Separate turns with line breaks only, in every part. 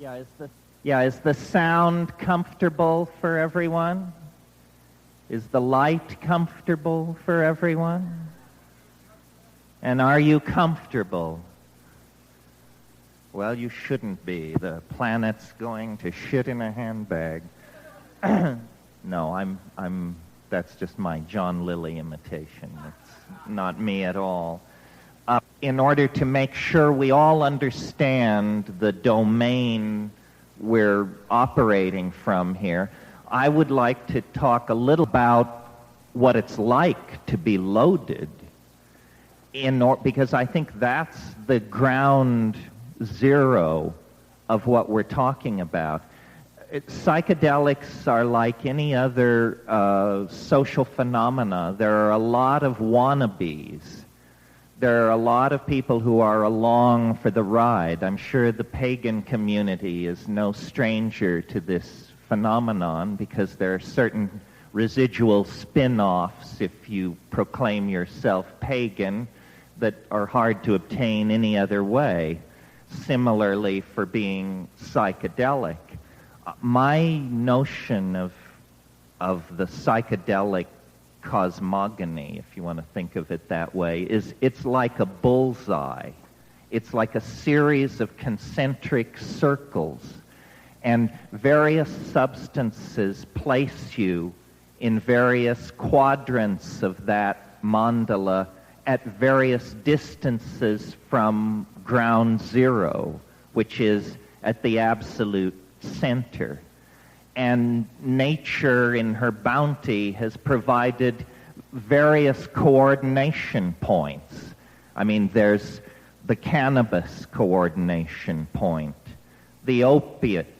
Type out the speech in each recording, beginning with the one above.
Is the sound comfortable for everyone? Is the light comfortable for everyone? And are you comfortable? Well, you shouldn't be. The planet's going to shit in a handbag. No, that's just my John Lilly imitation. It's not me at all. In order to make sure we all understand the domain we're operating from here, I would like to talk a little about what it's like to be loaded, because I think that's the ground zero of what we're talking about. Psychedelics are like any other social phenomena. There are a lot of wannabes. There are a lot of people who are along for the ride. I'm sure the pagan community is no stranger to this phenomenon because there are certain residual spin-offs, if you proclaim yourself pagan, that are hard to obtain any other way. Similarly for being psychedelic. My notion of the psychedelic cosmogony, if you want to think of it that way, is it's like a bullseye. It's like a series of concentric circles, and various substances place you in various quadrants of that mandala at various distances from ground zero, which is at the absolute center. And nature, in her bounty, has provided various coordination points. I mean, there's the cannabis coordination point, the opiate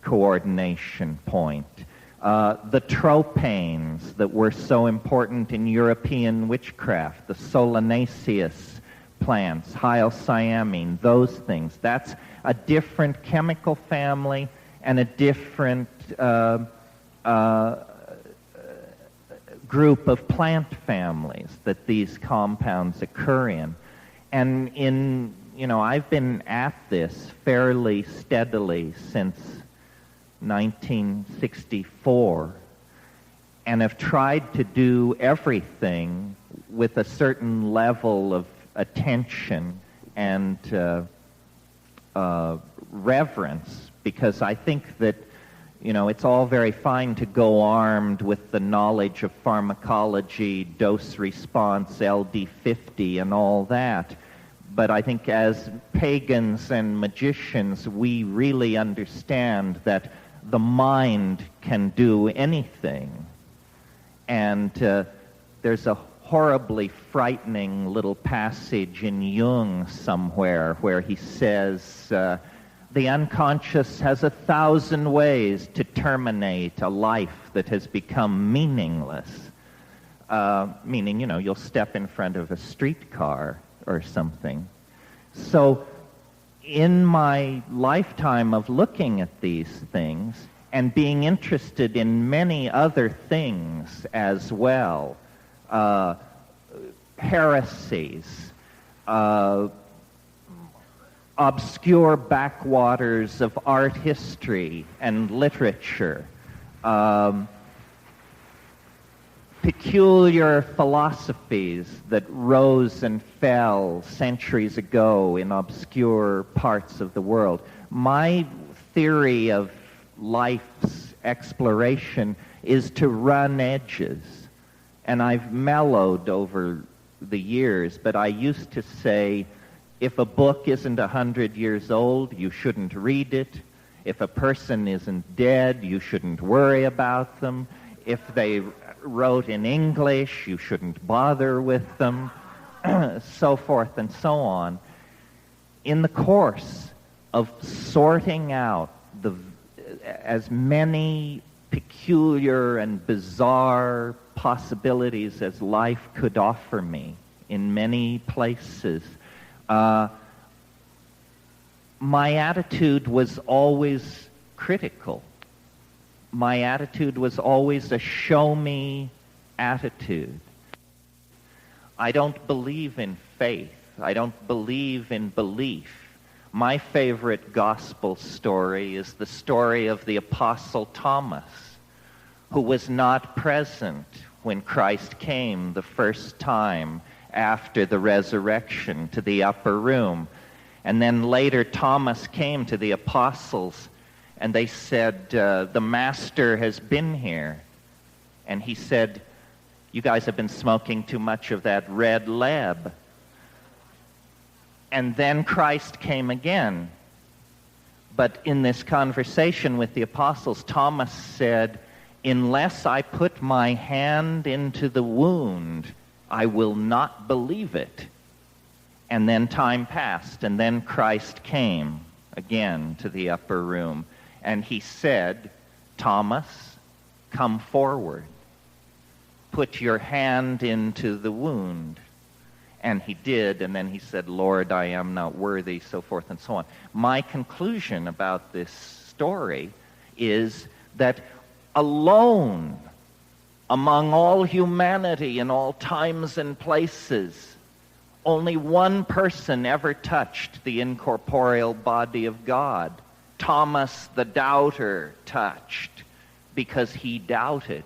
coordination point, the tropanes that were so important in European witchcraft, the solanaceous plants, hyoscyamine, those things. That's a different chemical family and a different group of plant families that these compounds occur in. And I've been at this fairly steadily since 1964 and have tried to do everything with a certain level of attention and reverence, because I think that, it's all very fine to go armed with the knowledge of pharmacology, dose response, LD50, and all that. But I think as pagans and magicians, we really understand that the mind can do anything. And there's a horribly frightening little passage in Jung somewhere where he says, the unconscious has 1,000 ways to terminate a life that has become meaningless. Meaning, you'll step in front of a streetcar or something. So, in my lifetime of looking at these things and being interested in many other things as well, heresies, obscure backwaters of art history and literature, peculiar philosophies that rose and fell centuries ago in obscure parts of the world. My theory of life's exploration is to run edges. And I've mellowed over the years, but I used to say, if a book isn't 100 years old, you shouldn't read it. If a person isn't dead, you shouldn't worry about them. If they wrote in English, you shouldn't bother with them, so forth and so on. In the course of sorting out as many peculiar and bizarre possibilities as life could offer me in many places, my attitude was always critical. My attitude was always a show-me attitude. I don't believe in faith. I don't believe in belief. My favorite gospel story is the story of the Apostle Thomas, who was not present when Christ came the first time after the resurrection to the upper room. And then later Thomas came to the apostles and they said, the Master has been here. And he said, you guys have been smoking too much of that red lead. And then Christ came again. But in this conversation with the apostles, Thomas said, unless I put my hand into the wound, I will not believe it. And then time passed, and then Christ came again to the upper room. And he said, Thomas, come forward. Put your hand into the wound. And he did, and then he said, Lord, I am not worthy, so forth and so on. My conclusion about this story is that alone among all humanity in all times and places, only one person ever touched the incorporeal body of God. Thomas the doubter touched because he doubted.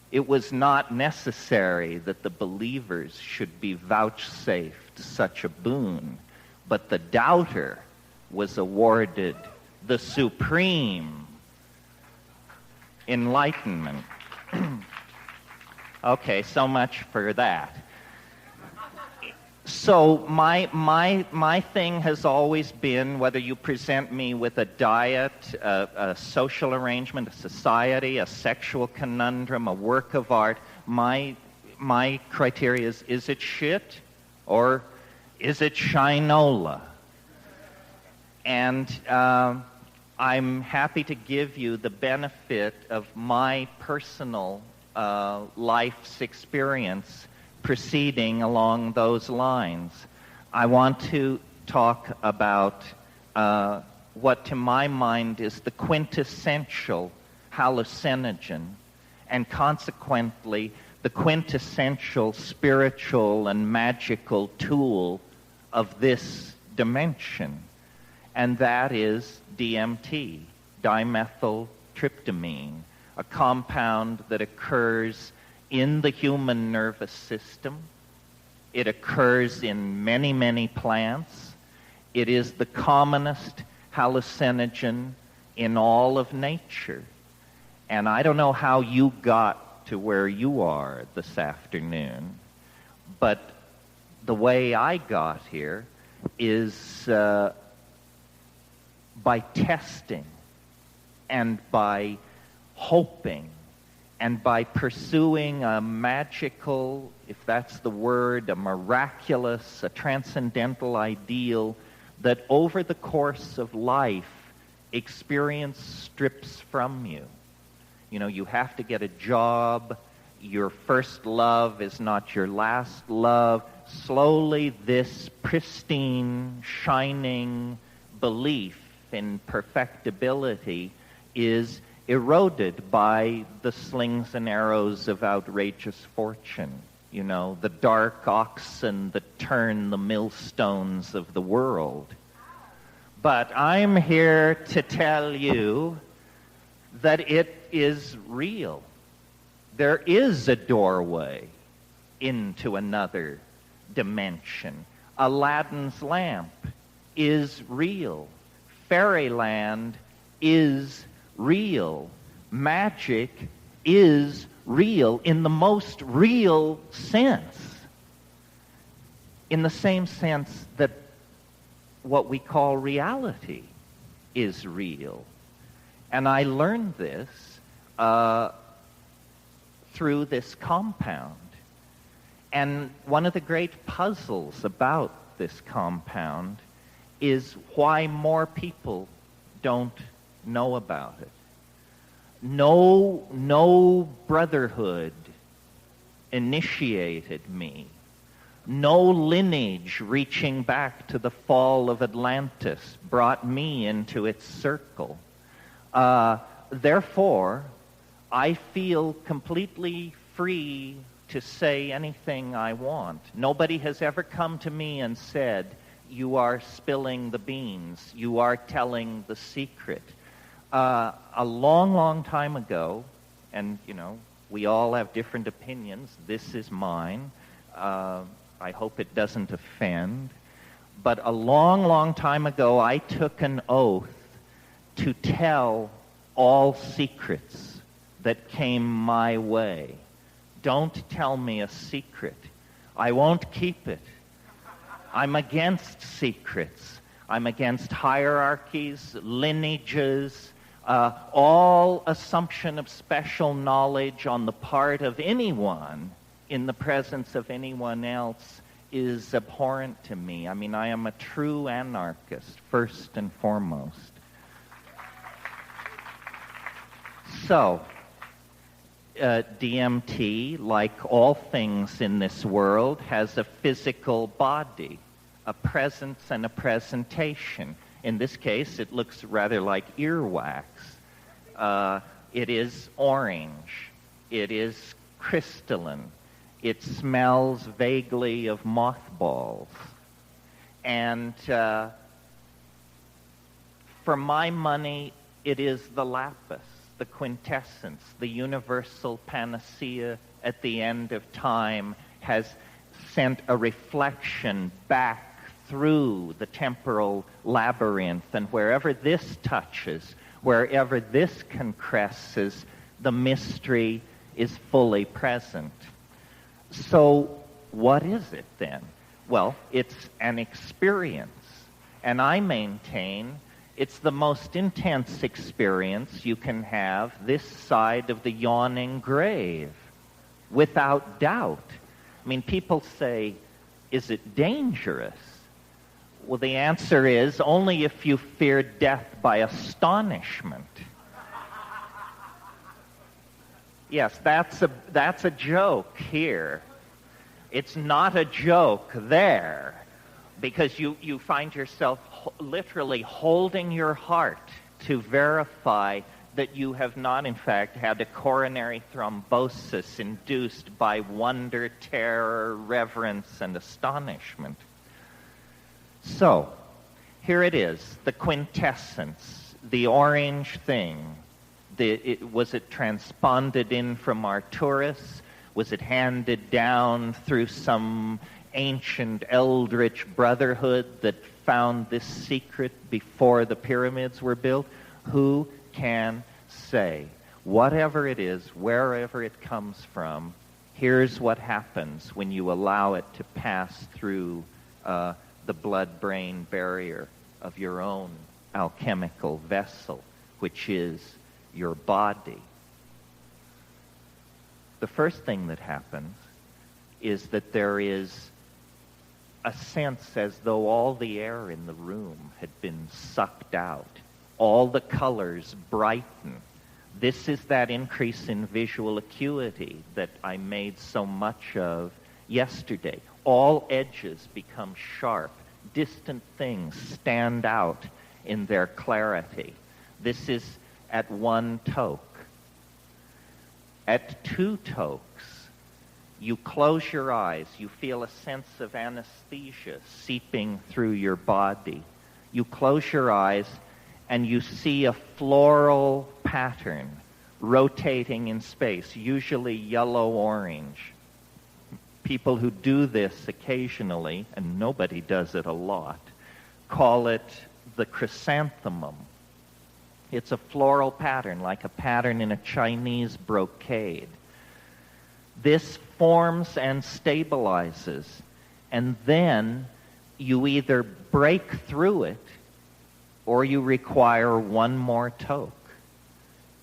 It was not necessary that the believers should be vouchsafed such a boon, but the doubter was awarded the supreme enlightenment. Okay, so much for that. So my thing has always been, whether you present me with a diet, a social arrangement, a society, a sexual conundrum, a work of art, my criteria is it shit or is it shinola? And I'm happy to give you the benefit of my personal life's experience proceeding along those lines. I want to talk about what to my mind is the quintessential hallucinogen, and consequently the quintessential spiritual and magical tool of this dimension, and that is DMT, dimethyltryptamine, a compound that occurs in the human nervous system. It occurs in many, many plants. It is the commonest hallucinogen in all of nature. And I don't know how you got to where you are this afternoon, but the way I got here is by testing and by hoping and by pursuing a magical, if that's the word, a miraculous, a transcendental ideal that over the course of life, experience strips from you. You know, you have to get a job. Your first love is not your last love. Slowly, this pristine, shining belief in perfectibility is eroded by the slings and arrows of outrageous fortune. You know, the dark oxen that turn the millstones of the world. But I'm here to tell you that it is real. There is a doorway into another dimension. Aladdin's lamp is real. Fairyland is real. Magic is real in the most real sense. In the same sense that what we call reality is real. And I learned this through this compound. And one of the great puzzles about this compound is why more people don't know about it. No brotherhood initiated me. No lineage reaching back to the fall of Atlantis brought me into its circle. Therefore, I feel completely free to say anything I want. Nobody has ever come to me and said, You are spilling the beans. You are telling the secret. A long, long time ago, and, we all have different opinions. This is mine. I hope it doesn't offend. But a long, long time ago, I took an oath to tell all secrets that came my way. Don't tell me a secret. I won't keep it. I'm against secrets. I'm against hierarchies, lineages, all assumption of special knowledge on the part of anyone in the presence of anyone else is abhorrent to me. I mean, I am a true anarchist, first and foremost. So, DMT, like all things in this world, has a physical body, a presence and a presentation. In this case, it looks rather like earwax. It is orange. It is crystalline. It smells vaguely of mothballs. And for my money, it is the lapis, the quintessence, the universal panacea at the end of time, has sent a reflection back through the temporal labyrinth, and wherever this touches, wherever this concresces, the mystery is fully present. So what is it then? Well, it's an experience, and I maintain it's the most intense experience you can have this side of the yawning grave, without doubt. I mean, people say, is it dangerous? Well, the answer is only if you fear death by astonishment. Yes, that's a joke here. It's not a joke there, because you find yourself literally holding your heart to verify that you have not, in fact, had a coronary thrombosis induced by wonder, terror, reverence, and astonishment. So, here it is, the quintessence, the orange thing. Was it transponded in from Arcturus? Was it handed down through some ancient eldritch brotherhood that found this secret before the pyramids were built? Who can say? Whatever it is, wherever it comes from, here's what happens when you allow it to pass through the blood-brain barrier of your own alchemical vessel, which is your body. The first thing that happens is that there is a sense as though all the air in the room had been sucked out. All the colors brighten. This is that increase in visual acuity that I made so much of yesterday. All edges become sharp. Distant things stand out in their clarity. This is at one toke. At two tokes, you close your eyes. You feel a sense of anesthesia seeping through your body. You close your eyes and you see a floral pattern rotating in space, usually yellow-orange. People who do this occasionally, and nobody does it a lot, call it the chrysanthemum. It's a floral pattern, like a pattern in a Chinese brocade. This forms and stabilizes, and then you either break through it or you require one more toke.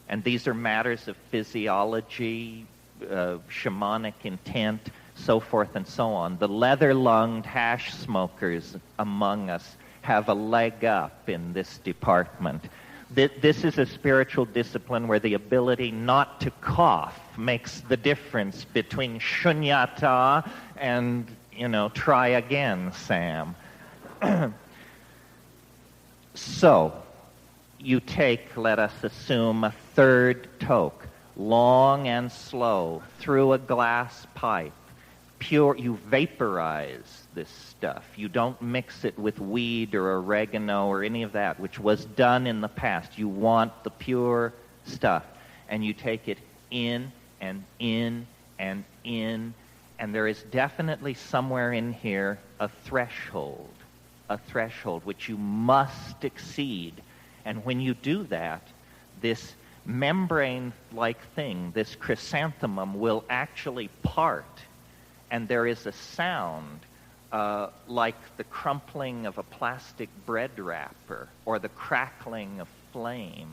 And these are matters of physiology, shamanic intent, so forth and so on. The leather-lunged hash smokers among us have a leg up in this department. This is a spiritual discipline where the ability not to cough makes the difference between shunyata and, try again, Sam. So, you take, let us assume, a third toke, long and slow, through a glass pipe. Pure, you vaporize this stuff. You don't mix it with weed or oregano or any of that, which was done in the past. You want the pure stuff. And you take it in and in and in, and there is definitely somewhere in here a threshold which you must exceed. And when you do that, this membrane-like thing, this chrysanthemum, will actually part, and there is a sound like the crumpling of a plastic bread wrapper or the crackling of flame.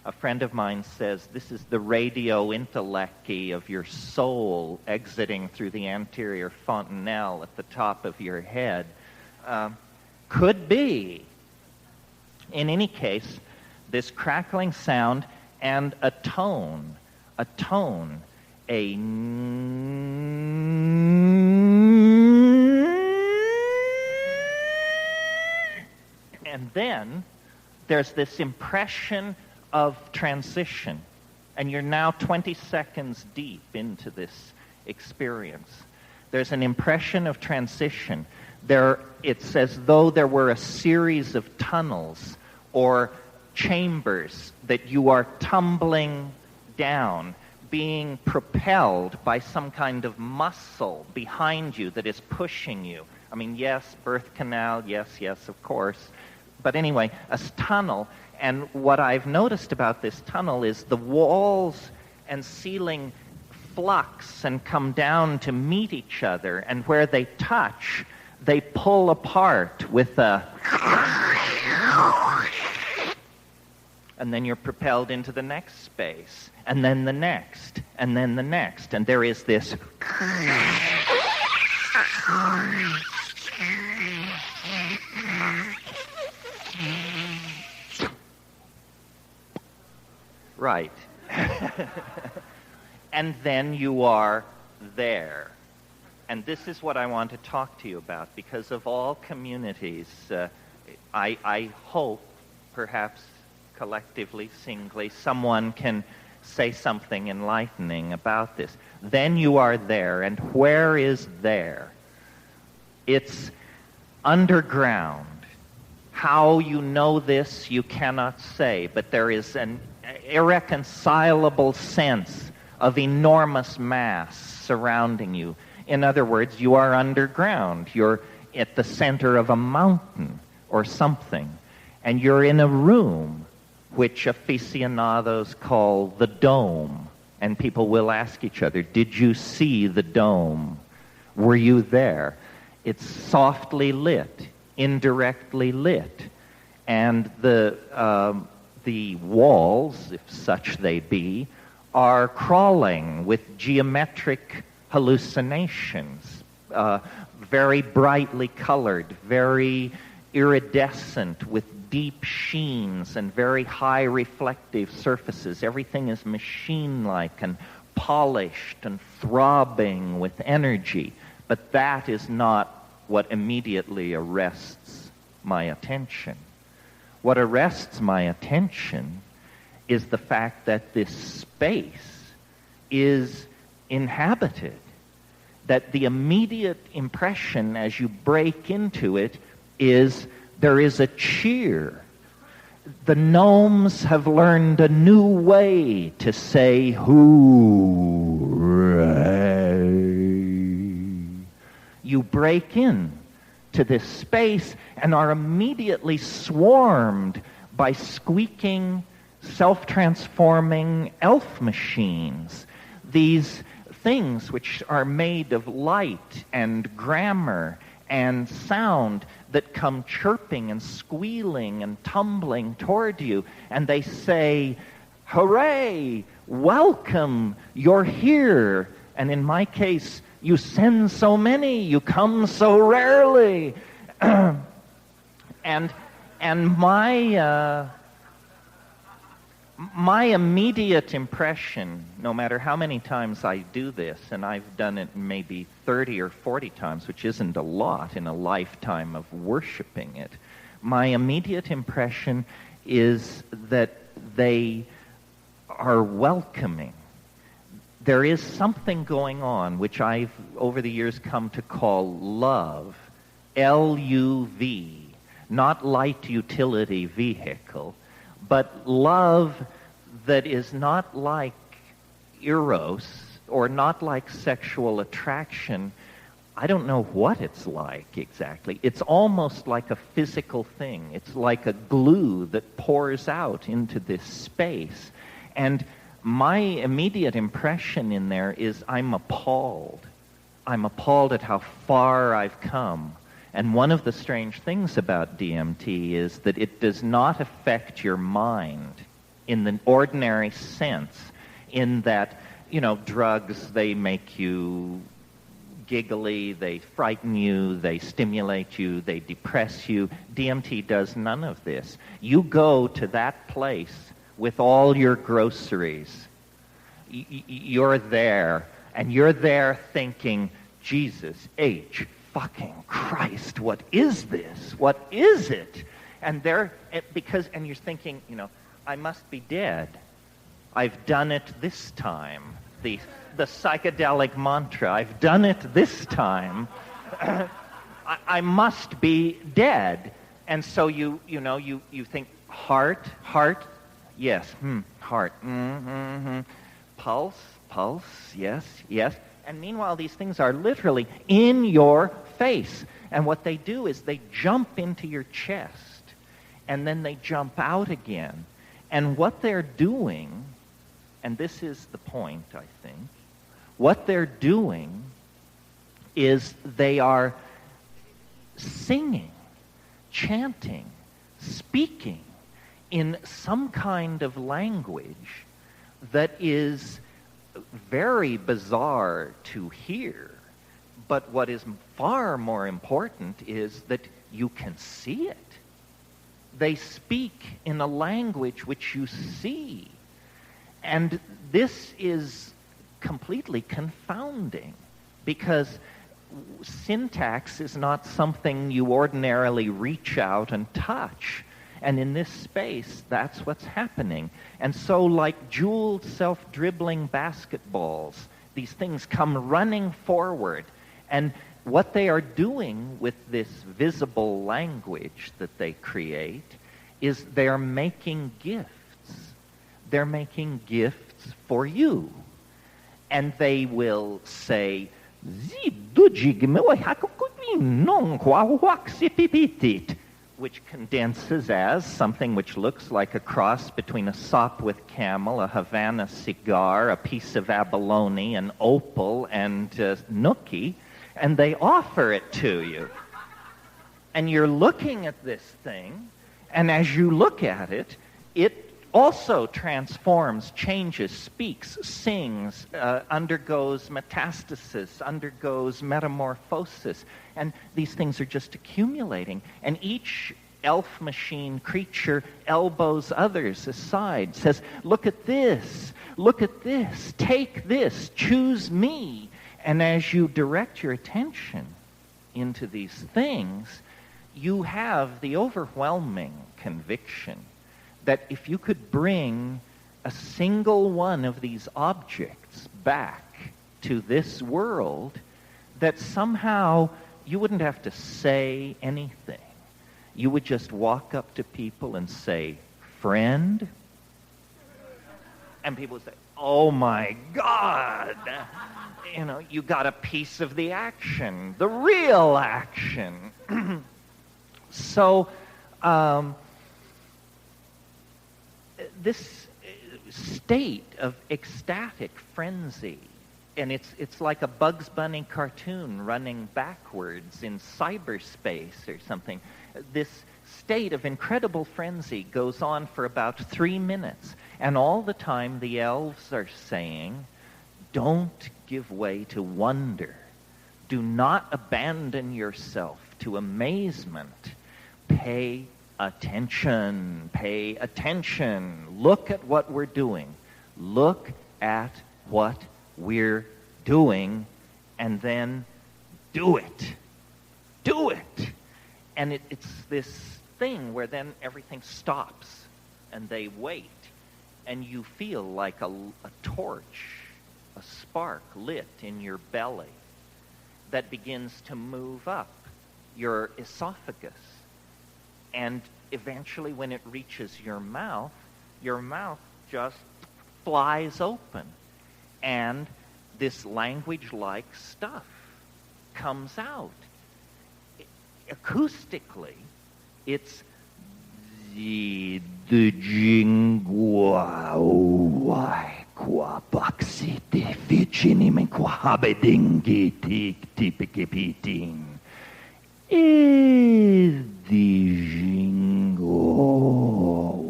A friend of mine says this is the radio intellecty of your soul exiting through the anterior fontanelle at the top of your head. Could be. In any case, this crackling sound and a tone, and then there's this impression of transition, and you're now 20 seconds deep into this experience. There's an impression of transition. It's as though there were a series of tunnels or chambers that you are tumbling down, being propelled by some kind of muscle behind you that is pushing you. I mean, yes, birth canal, yes, of course. But anyway, a tunnel. And what I've noticed about this tunnel is the walls and ceiling flux and come down to meet each other, and where they touch, they pull apart with a... And then you're propelled into the next space, and then the next, and then the next, and there is this... Right. And then you are there. And this is what I want to talk to you about, because of all communities, I hope, perhaps collectively, singly, someone can say something enlightening about this. Then you are there, and where is there? It's underground. How you know this, you cannot say, but there is an irreconcilable sense of enormous mass surrounding you. In other words, you are underground. You're at the center of a mountain or something, and you're in a room which aficionados call the dome. And people will ask each other, did you see the dome? Were you there? It's softly lit, indirectly lit, and the walls, if such they be, are crawling with geometric hallucinations, very brightly colored, very iridescent, with deep sheens and very high reflective surfaces. Everything is machine-like and polished and throbbing with energy, but that is not what immediately arrests my attention. What arrests my attention is the fact that this space is inhabited, that the immediate impression as you break into it is there is a cheer. The gnomes have learned a new way to say hooray. You break in to this space and are immediately swarmed by squeaking, self-transforming elf machines. These things which are made of light and grammar and sound that come chirping and squealing and tumbling toward you, and they say, hooray, welcome, you're here. And in my case, you send so many, you come so rarely. and my immediate impression, no matter how many times I do this, and I've done it maybe 30 or 40 times, which isn't a lot in a lifetime of worshiping it, my immediate impression is that they are welcoming. There is something going on which I've over the years come to call love, LUV, not light utility vehicle, but love that is not like eros or not like sexual attraction. I don't know what it's like exactly. It's almost like a physical thing. It's like a glue that pours out into this space. And my immediate impression in there is I'm appalled. I'm appalled at how far I've come. And one of the strange things about DMT is that it does not affect your mind in the ordinary sense, in that, you know, drugs, they make you giggly, they frighten you, they stimulate you, they depress you. DMT does none of this. You go to that place with all your groceries. You're there, and you're there thinking, Jesus H. fucking Christ, what is this? What is it? And you're thinking, you know, I must be dead. I've done it this time. The psychedelic mantra, I've done it this time. I must be dead. And so you think heart, yes, heart, pulse, yes. And meanwhile, these things are literally in your face. And what they do is they jump into your chest, and then they jump out again. And what they're doing, and this is the point, I think, what they're doing is they are singing, chanting, speaking in some kind of language that is very bizarre to hear. But what is far more important is that you can see it. They speak in a language which you see. And this is completely confounding, because syntax is not something you ordinarily reach out and touch. And in this space, that's what's happening. And so, like jeweled, self-dribbling basketballs, these things come running forward. And what they are doing with this visible language that they create is they're making gifts. They're making gifts for you. And they will say, which condenses as something which looks like a cross between a sop with camel, a Havana cigar, a piece of abalone, an opal, and nookie, and they offer it to you. And you're looking at this thing, and as you look at it, it also transforms, changes, speaks, sings, undergoes metastasis, undergoes metamorphosis. And these things are just accumulating. And each elf machine creature elbows others aside, says, look at this, take this, choose me. And as you direct your attention into these things, you have the overwhelming conviction that if you could bring a single one of these objects back to this world, that somehow you wouldn't have to say anything. You would just walk up to people and say, friend? And people would say, oh my God! You know, you got a piece of the action, the real action. So, this state of ecstatic frenzy, and it's like a Bugs Bunny cartoon running backwards in cyberspace or something. This state of incredible frenzy goes on for about 3 minutes, and all the time the elves are saying, don't give way to wonder. Do not abandon yourself to amazement. Pay attention. Pay attention. Look at what we're doing. Look at what we're doing, and then do it. Do it. And it's this thing where then everything stops, and they wait, and you feel like a torch, a spark lit in your belly that begins to move up your esophagus. And eventually when it reaches your mouth just flies open. And this language-like stuff comes out. Acoustically, it's the jingua wai qua baxi de ficini qua habedingi tik tipikipiting. Is the jingo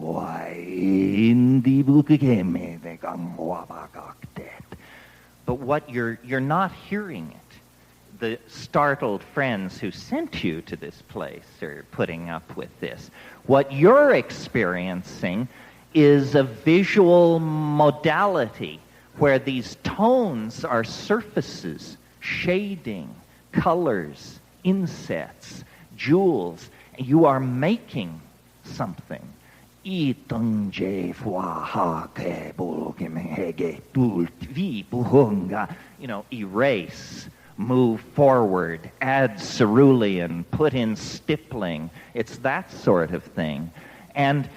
wai in the bukeme de gangwa bagaktet. But what you're not hearing it. The startled friends who sent you to this place are putting up with this. What you're experiencing is a visual modality where these tones are surfaces, shading, colors, insets, jewels. You are making something. Erase, move forward, add cerulean, put in stippling. It's that sort of thing. And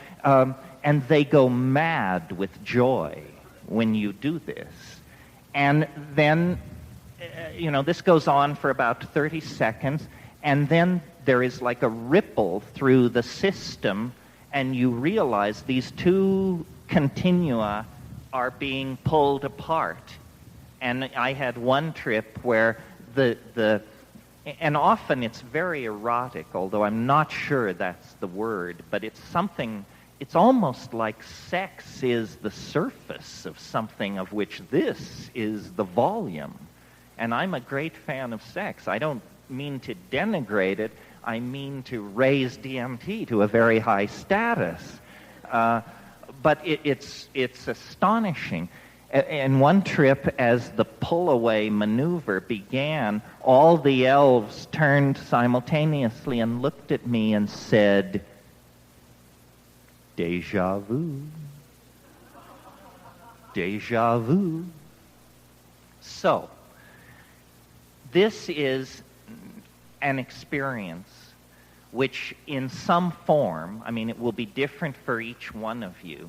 they go mad with joy when you do this. And then, this goes on for about 30 seconds, and then there is like a ripple through the system, and you realize these two continua are being pulled apart. And I had one trip where and often it's very erotic, although I'm not sure that's the word, but it's almost like sex is the surface of something of which this is the volume. And I'm a great fan of sex. I don't mean to denigrate it, I mean to raise DMT to a very high status. But it's astonishing. In one trip, as the pull-away maneuver began, all the elves turned simultaneously and looked at me and said, "Déjà vu. Déjà vu." So, this is an experience which in some form, it will be different for each one of you,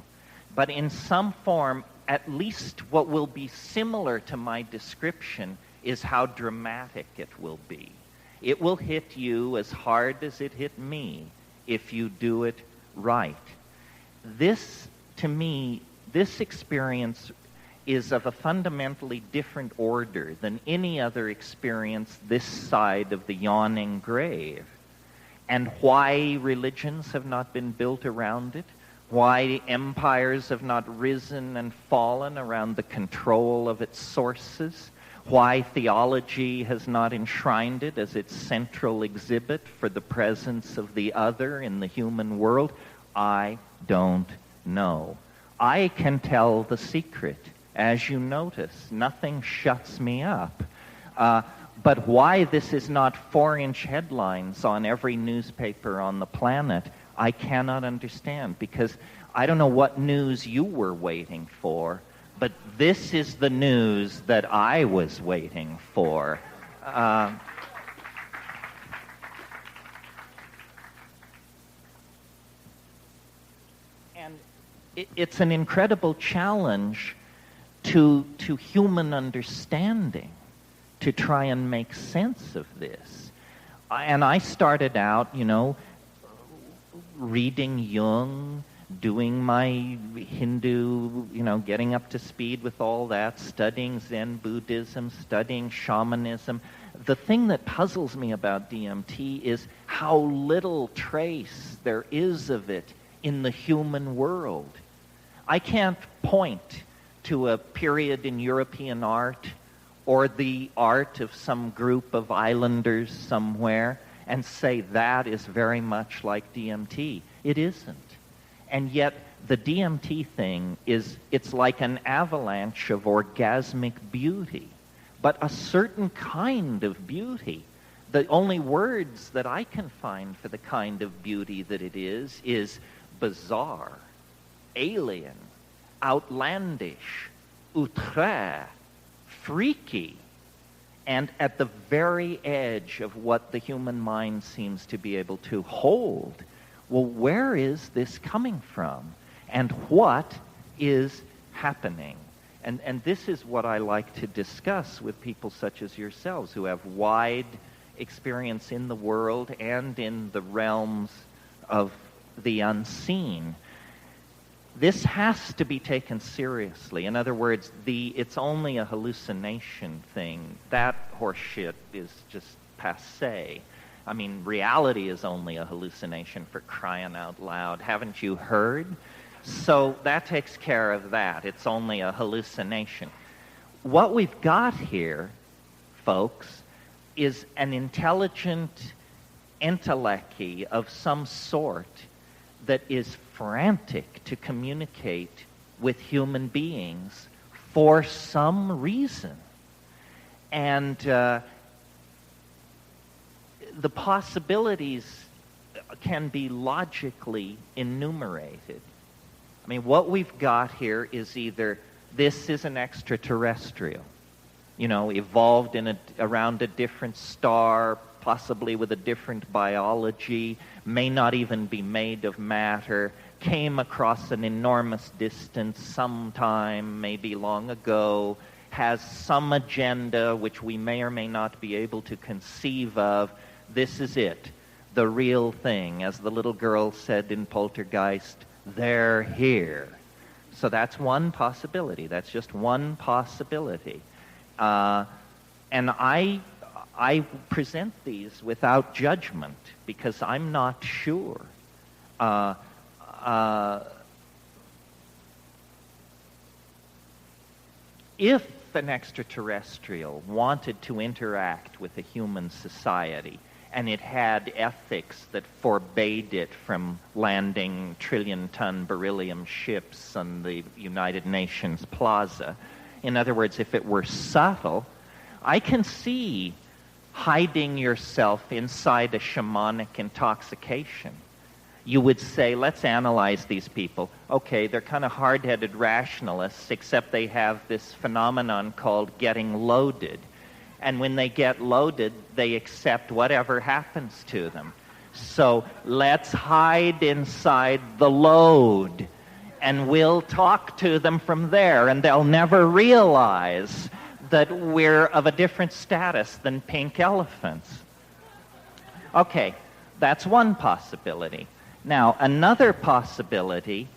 but in some form, at least what will be similar to my description is how dramatic it will be. It will hit you as hard as it hit me if you do it right. This, to me, this experience is of a fundamentally different order than any other experience this side of the yawning grave. And why religions have not been built around it, why empires have not risen and fallen around the control of its sources, why theology has not enshrined it as its central exhibit for the presence of the other in the human world, I don't know. I can tell the secret. As you notice, nothing shuts me up. But why this is not 4-inch headlines on every newspaper on the planet, I cannot understand, because I don't know what news you were waiting for, but this is the news that I was waiting for. And it's an incredible challenge to human understanding to try and make sense of this. And I started out, reading Jung, doing my Hindu, getting up to speed with all that, studying Zen Buddhism, studying shamanism. The thing that puzzles me about DMT is how little trace there is of it in the human world. I can't point to a period in European art or the art of some group of islanders somewhere and say that is very much like DMT. It isn't. And yet the DMT thing it's like an avalanche of orgasmic beauty, but a certain kind of beauty. The only words that I can find for the kind of beauty that it is bizarre, alien, outlandish, outre, freaky. and at the very edge of what the human mind seems to be able to hold. Well, where is this coming from? And what is happening? And this is what I like to discuss with people such as yourselves who have wide experience in the world and in the realms of the unseen. This has to be taken seriously. In other words, it's only a hallucination thing. That horseshit is just passé. I mean, reality is only a hallucination, for crying out loud. Haven't you heard? So that takes care of that. It's only a hallucination. What we've got here, folks, is an intelligent entelechy of some sort that is frantic to communicate with human beings for some reason. And the possibilities can be logically enumerated. I mean, what we've got here is either this is an extraterrestrial, evolved around a different star, possibly with a different biology, may not even be made of matter, came across an enormous distance sometime, maybe long ago, has some agenda which we may or may not be able to conceive of. This is it, the real thing. As the little girl said in Poltergeist, they're here. So that's one possibility. That's just one possibility. And I present these without judgment because I'm not sure. If an extraterrestrial wanted to interact with a human society and it had ethics that forbade it from landing trillion-ton beryllium ships on the United Nations Plaza, in other words, if it were subtle, I can see hiding yourself inside a shamanic intoxication. You would say, let's analyze these people. Okay, they're kind of hard-headed rationalists, except they have this phenomenon called getting loaded. And when they get loaded, they accept whatever happens to them. So let's hide inside the load, and we'll talk to them from there, and they'll never realize that we're of a different status than pink elephants. Okay, that's one possibility. Now, another possibility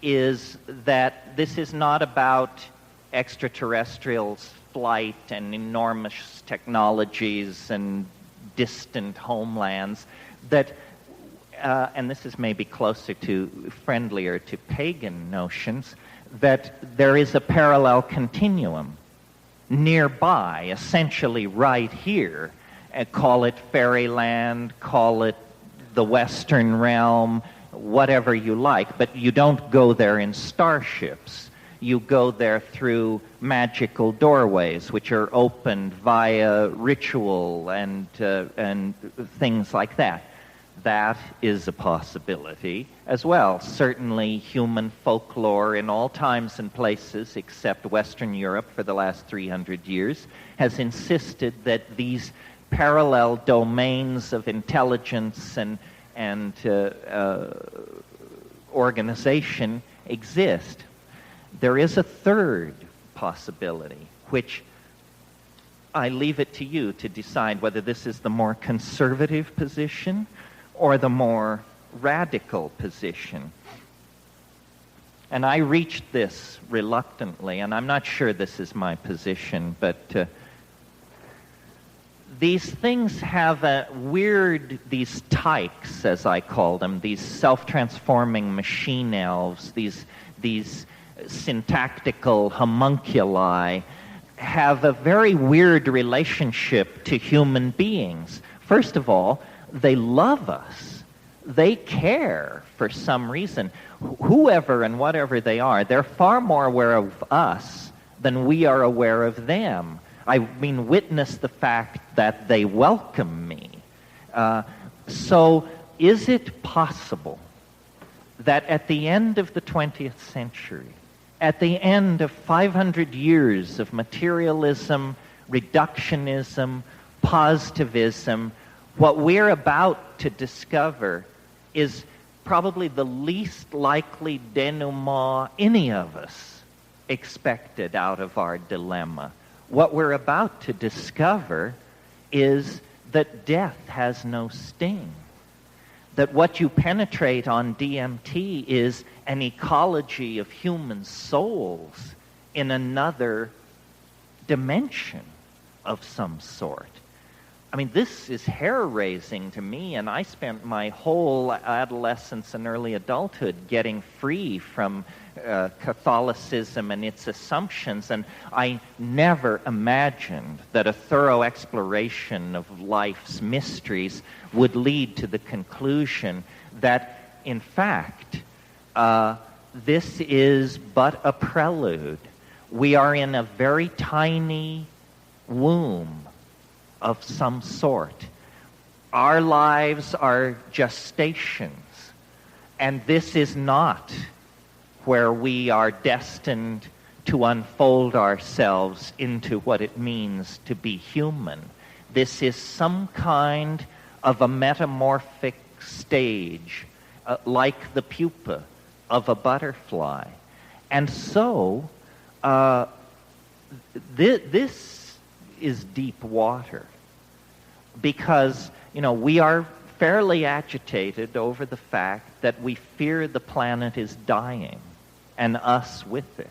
is that this is not about extraterrestrials' flight and enormous technologies and distant homelands, that, and this is maybe friendlier to pagan notions, that there is a parallel continuum nearby, essentially right here. Call it fairyland, call it the Western realm, whatever you like, but you don't go there in starships. You go there through magical doorways, which are opened via ritual and things like that. That is a possibility as well. Certainly human folklore in all times and places except Western Europe for the last 300 years has insisted that these parallel domains of intelligence and organization exist. There is a third possibility, which I leave it to you to decide whether this is the more conservative position or the more radical position. And I reached this reluctantly, and I'm not sure this is my position, but these things have these tykes, as I call them, these self-transforming machine elves, these syntactical homunculi, have a very weird relationship to human beings. First of all, they love us. They care for some reason. Whoever and whatever they are, they're far more aware of us than we are aware of them. I mean, witness the fact that they welcome me. So is it possible that at the end of the 20th century, at the end of 500 years of materialism reductionism, positivism. What we're about to discover is probably the least likely denouement any of us expected out of our dilemma. What we're about to discover is that death has no sting. That what you penetrate on DMT is an ecology of human souls in another dimension of some sort. I mean, this is hair-raising to me, and I spent my whole adolescence and early adulthood getting free from Catholicism and its assumptions, and I never imagined that a thorough exploration of life's mysteries would lead to the conclusion that, in fact, this is but a prelude. We are in a very tiny womb of some sort. Our lives are gestations, and this is not where we are destined to unfold ourselves into what it means to be human. This is some kind of a metamorphic stage, like the pupa of a butterfly. And so, this is deep water, because, we are fairly agitated over the fact that we fear the planet is dying, and us with it.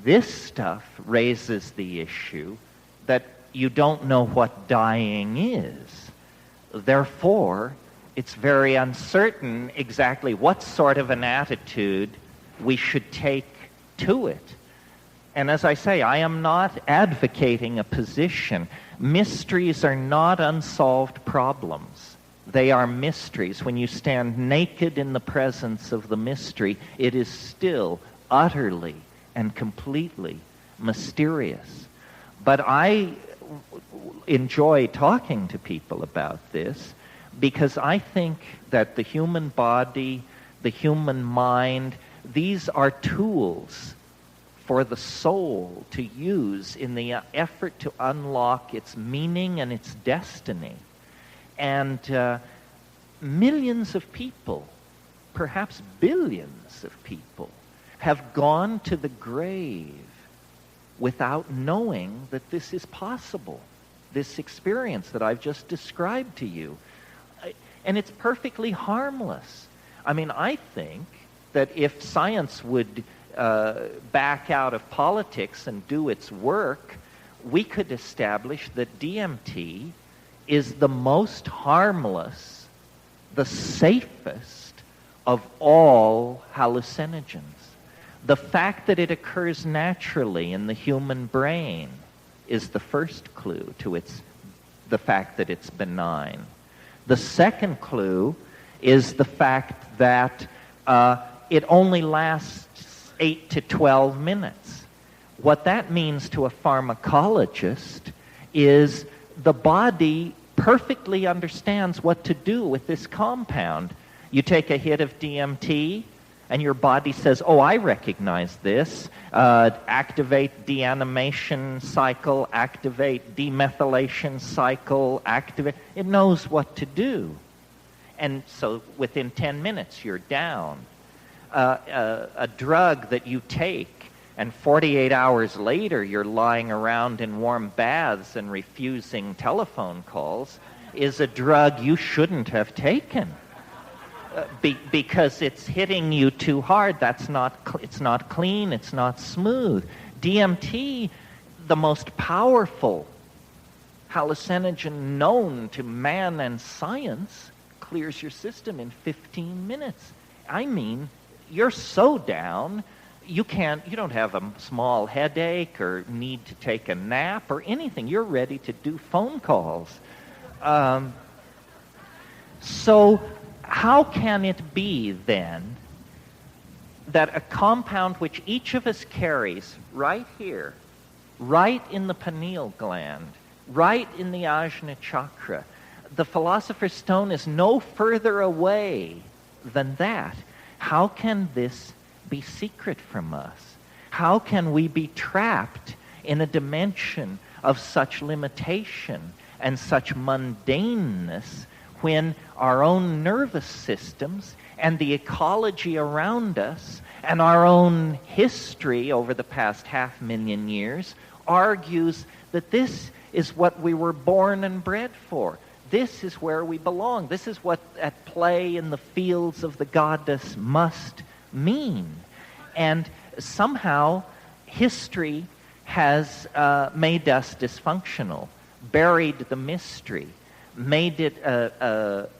This stuff raises the issue that you don't know what dying is. Therefore, it's very uncertain exactly what sort of an attitude we should take to it. And as I say, I am not advocating a position. Mysteries are not unsolved problems. They are mysteries. When you stand naked in the presence of the mystery, it is still utterly and completely mysterious. But I enjoy talking to people about this because I think that the human body, the human mind, these are tools for the soul to use in the effort to unlock its meaning and its destiny. And millions of people, perhaps billions of people, have gone to the grave without knowing that this is possible, this experience that I've just described to you. And it's perfectly harmless. I mean, I think that if science would back out of politics and do its work, we could establish that DMT is the most harmless, the safest of all hallucinogens. The fact that it occurs naturally in the human brain is the first clue to the fact that it's benign. The second clue is the fact that it only lasts 8 to 12 minutes. What that means to a pharmacologist is the body perfectly understands what to do with this compound. You take a hit of DMT, and your body says, oh, I recognize this. Activate deanimation cycle, activate demethylation cycle, activate. It knows what to do. And so within 10 minutes, you're down. A drug that you take, and 48 hours later you're lying around in warm baths and refusing telephone calls, is a drug you shouldn't have taken. Because it's hitting you too hard. It's not clean, it's not smooth. DMT, the most powerful hallucinogen known to man and science, clears your system in 15 minutes. I mean, you're so down, you don't have a small headache or need to take a nap or anything. You're ready to do phone calls. So how can it be, then, that a compound which each of us carries right here, right in the pineal gland, right in the Ajna chakra, the philosopher's stone is no further away than that. How can this be secret from us? How can we be trapped in a dimension of such limitation and such mundaneness when our own nervous systems and the ecology around us and our own history over the past 500,000 years argues that this is what we were born and bred for. This is where we belong. This is what at play in the fields of the goddess must mean. And somehow history has made us dysfunctional, buried the mystery, made it,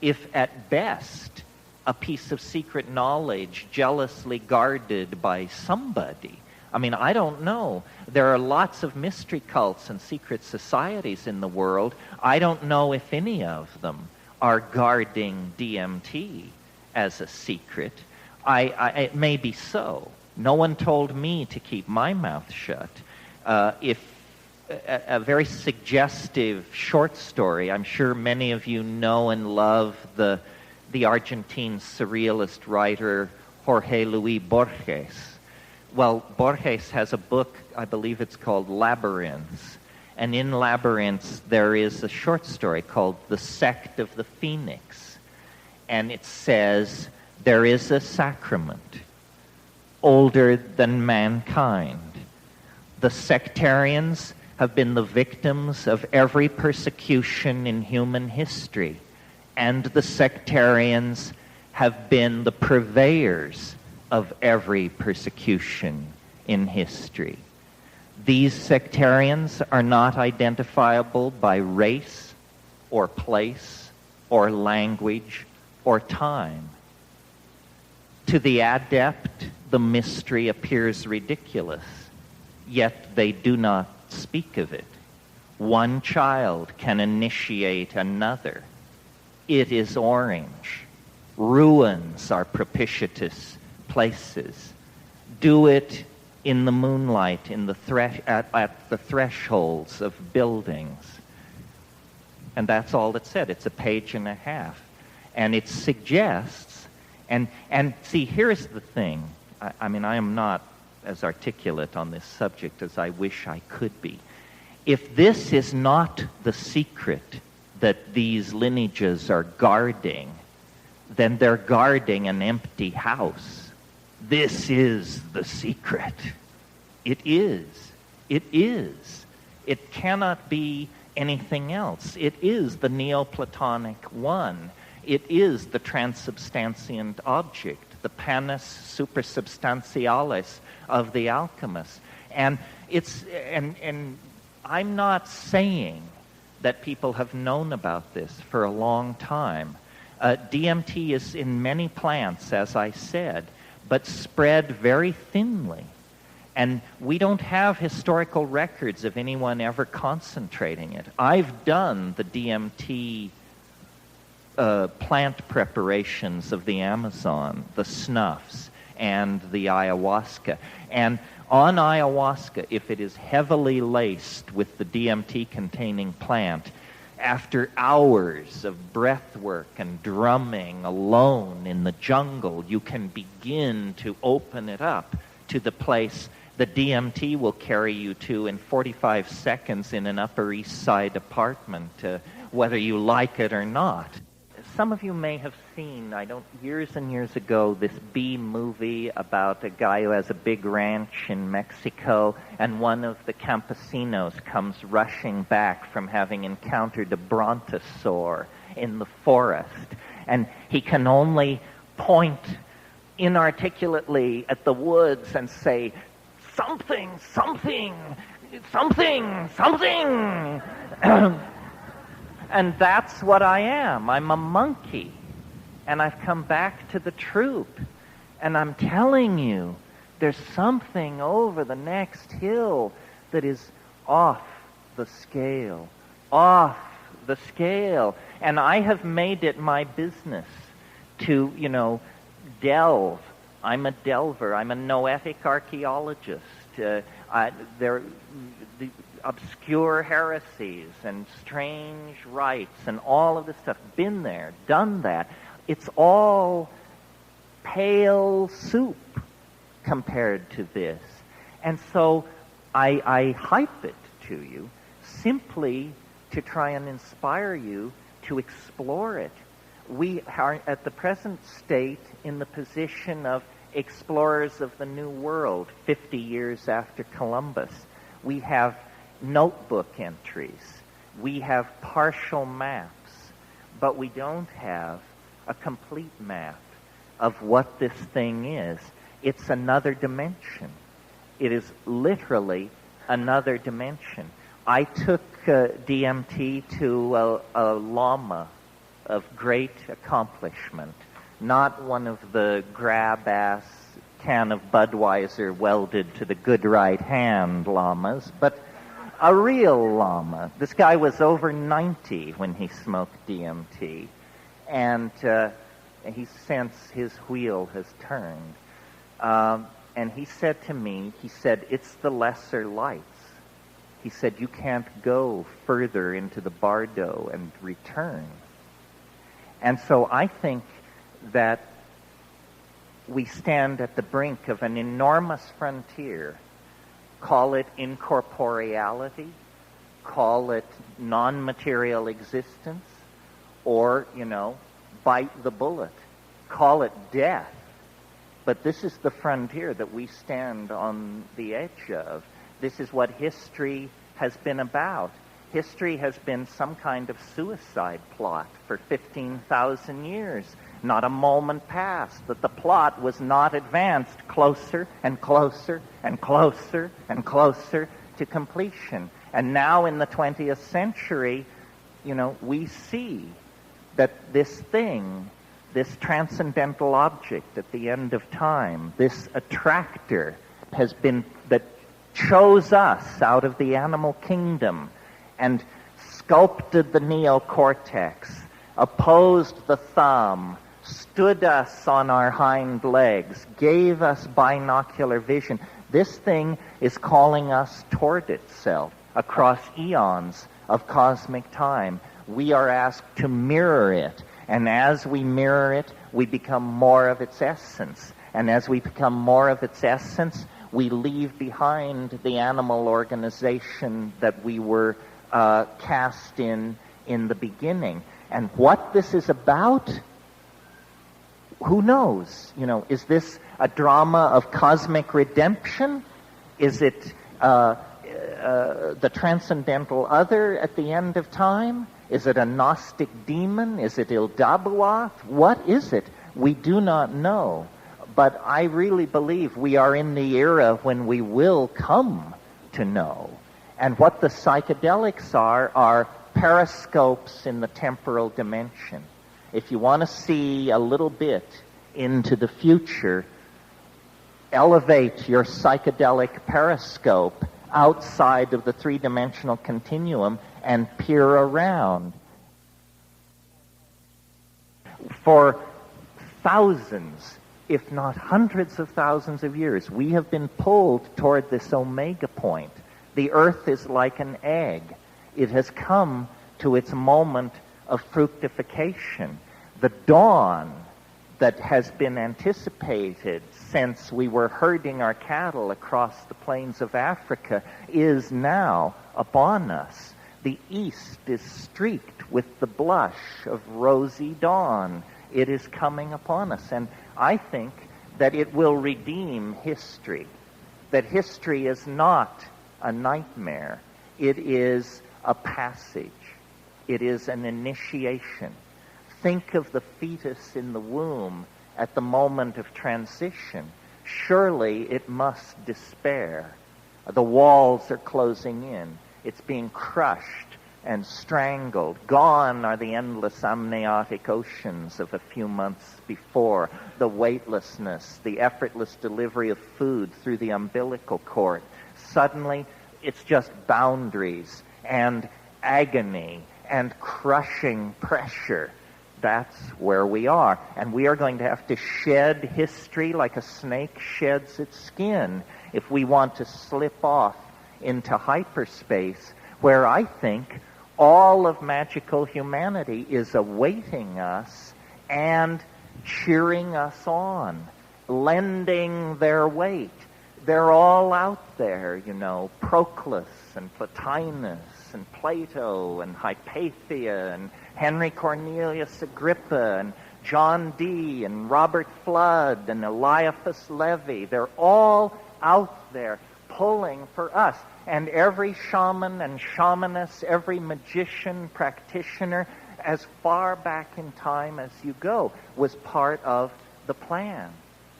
if at best, a piece of secret knowledge jealously guarded by somebody. I mean, I don't know. There are lots of mystery cults and secret societies in the world. I don't know if any of them are guarding DMT as a secret. It may be so. No one told me to keep my mouth shut. If a very suggestive short story, I'm sure many of you know and love the Argentine surrealist writer Jorge Luis Borges. Well, Borges has a book, I believe it's called Labyrinths. And in Labyrinths, there is a short story called The Sect of the Phoenix. And it says, there is a sacrament older than mankind. The sectarians have been the victims of every persecution in human history. And the sectarians have been the purveyors of every persecution in history. These sectarians are not identifiable by race or place or language or time. To the adept, the mystery appears ridiculous, yet they do not speak of it. One child can initiate another. It is orange. Ruins are propitious places. Do it in the moonlight, in the at the thresholds of buildings. And that's all it said. It's a page and a half. And it suggests, and see, here's the thing. I mean, I am not as articulate on this subject as I wish I could be. If this is not the secret that these lineages are guarding, then they're guarding an empty house. This is the secret. It is. It is. It cannot be anything else. It is the Neoplatonic one. It is the transubstantiant object, the panis supersubstantialis of the alchemists. And it's and I'm not saying that people have known about this for a long time. DMT is in many plants, as I said, but spread very thinly. And we don't have historical records of anyone ever concentrating it. I've done the DMT plant preparations of the Amazon, the snuffs, and the ayahuasca. And on ayahuasca, if it is heavily laced with the DMT-containing plant, after hours of breath work and drumming alone in the jungle, you can begin to open it up to the place the DMT will carry you to in 45 seconds in an Upper East Side apartment, whether you like it or not. Some of you may have seen, years and years ago, this B movie about a guy who has a big ranch in Mexico, and one of the campesinos comes rushing back from having encountered a brontosaur in the forest, and he can only point inarticulately at the woods and say, something, something, something, something. And that's what I am. I'm a monkey. And I've come back to the troop. And I'm telling you, there's something over the next hill that is off the scale. Off the scale. And I have made it my business to, delve. I'm a delver. I'm a noetic archaeologist. The obscure heresies and strange rites and all of this stuff. Been there, done that. It's all pale soup compared to this. And so I hype it to you simply to try and inspire you to explore it. We are at the present state in the position of explorers of the New World 50 years after Columbus. We have notebook entries. We have partial maps, but we don't have a complete map of what this thing is. It's another dimension. It is literally another dimension. I took DMT to a lama of great accomplishment, not one of the grab-ass can of Budweiser welded to the good right hand lamas, but a real lama. This guy was over 90 when he smoked DMT, and he since his wheel has turned. And he said to me, he said, it's the lesser lights. He said, you can't go further into the bardo and return. And so I think that we stand at the brink of an enormous frontier. Call it incorporeality, call it non-material existence, or, bite the bullet. Call it death. But this is the frontier that we stand on the edge of. This is what history has been about. History has been some kind of suicide plot for 15,000 years. Not a moment passed that the plot was not advanced closer and closer and closer and closer to completion. And now in the 20th century, we see that this thing, this transcendental object at the end of time, this attractor that chose us out of the animal kingdom and sculpted the neocortex, opposed the thumb, stood us on our hind legs, gave us binocular vision. This thing is calling us toward itself across eons of cosmic time. We are asked to mirror it, and as we mirror it, we become more of its essence. And as we become more of its essence, we leave behind the animal organization that we were cast in the beginning. And what this is about, who knows? Is this a drama of cosmic redemption? Is it the transcendental other at the end of time? Is it a Gnostic demon? Is it Ildabuath? What is it? We do not know. But I really believe we are in the era when we will come to know. And what the psychedelics are periscopes in the temporal dimension. If you want to see a little bit into the future, elevate your psychedelic periscope outside of the three-dimensional continuum and peer around. For thousands, if not hundreds of thousands of years, we have been pulled toward this omega point. The earth is like an egg. It has come to its moment of fructification. The dawn that has been anticipated since we were herding our cattle across the plains of Africa is now upon us. The east is streaked with the blush of rosy dawn. It is coming upon us. And I think that it will redeem history. That history is not a nightmare. It is a passage. It is an initiation. Think of the fetus in the womb at the moment of transition. Surely it must despair. The walls are closing in. It's being crushed and strangled. Gone are the endless amniotic oceans of a few months before. The weightlessness, the effortless delivery of food through the umbilical cord. Suddenly, it's just boundaries and agony and crushing pressure. That's where we are. And we are going to have to shed history like a snake sheds its skin if we want to slip off into hyperspace, where I think all of magical humanity is awaiting us and cheering us on, lending their weight, They're all out there, Proclus and Plotinus and Plato and Hypatia and Henry Cornelius Agrippa and John Dee and Robert Flood and Eliphas Levi. They're all out there pulling for us. And every shaman and shamaness, every magician, practitioner, as far back in time as you go, was part of the plan,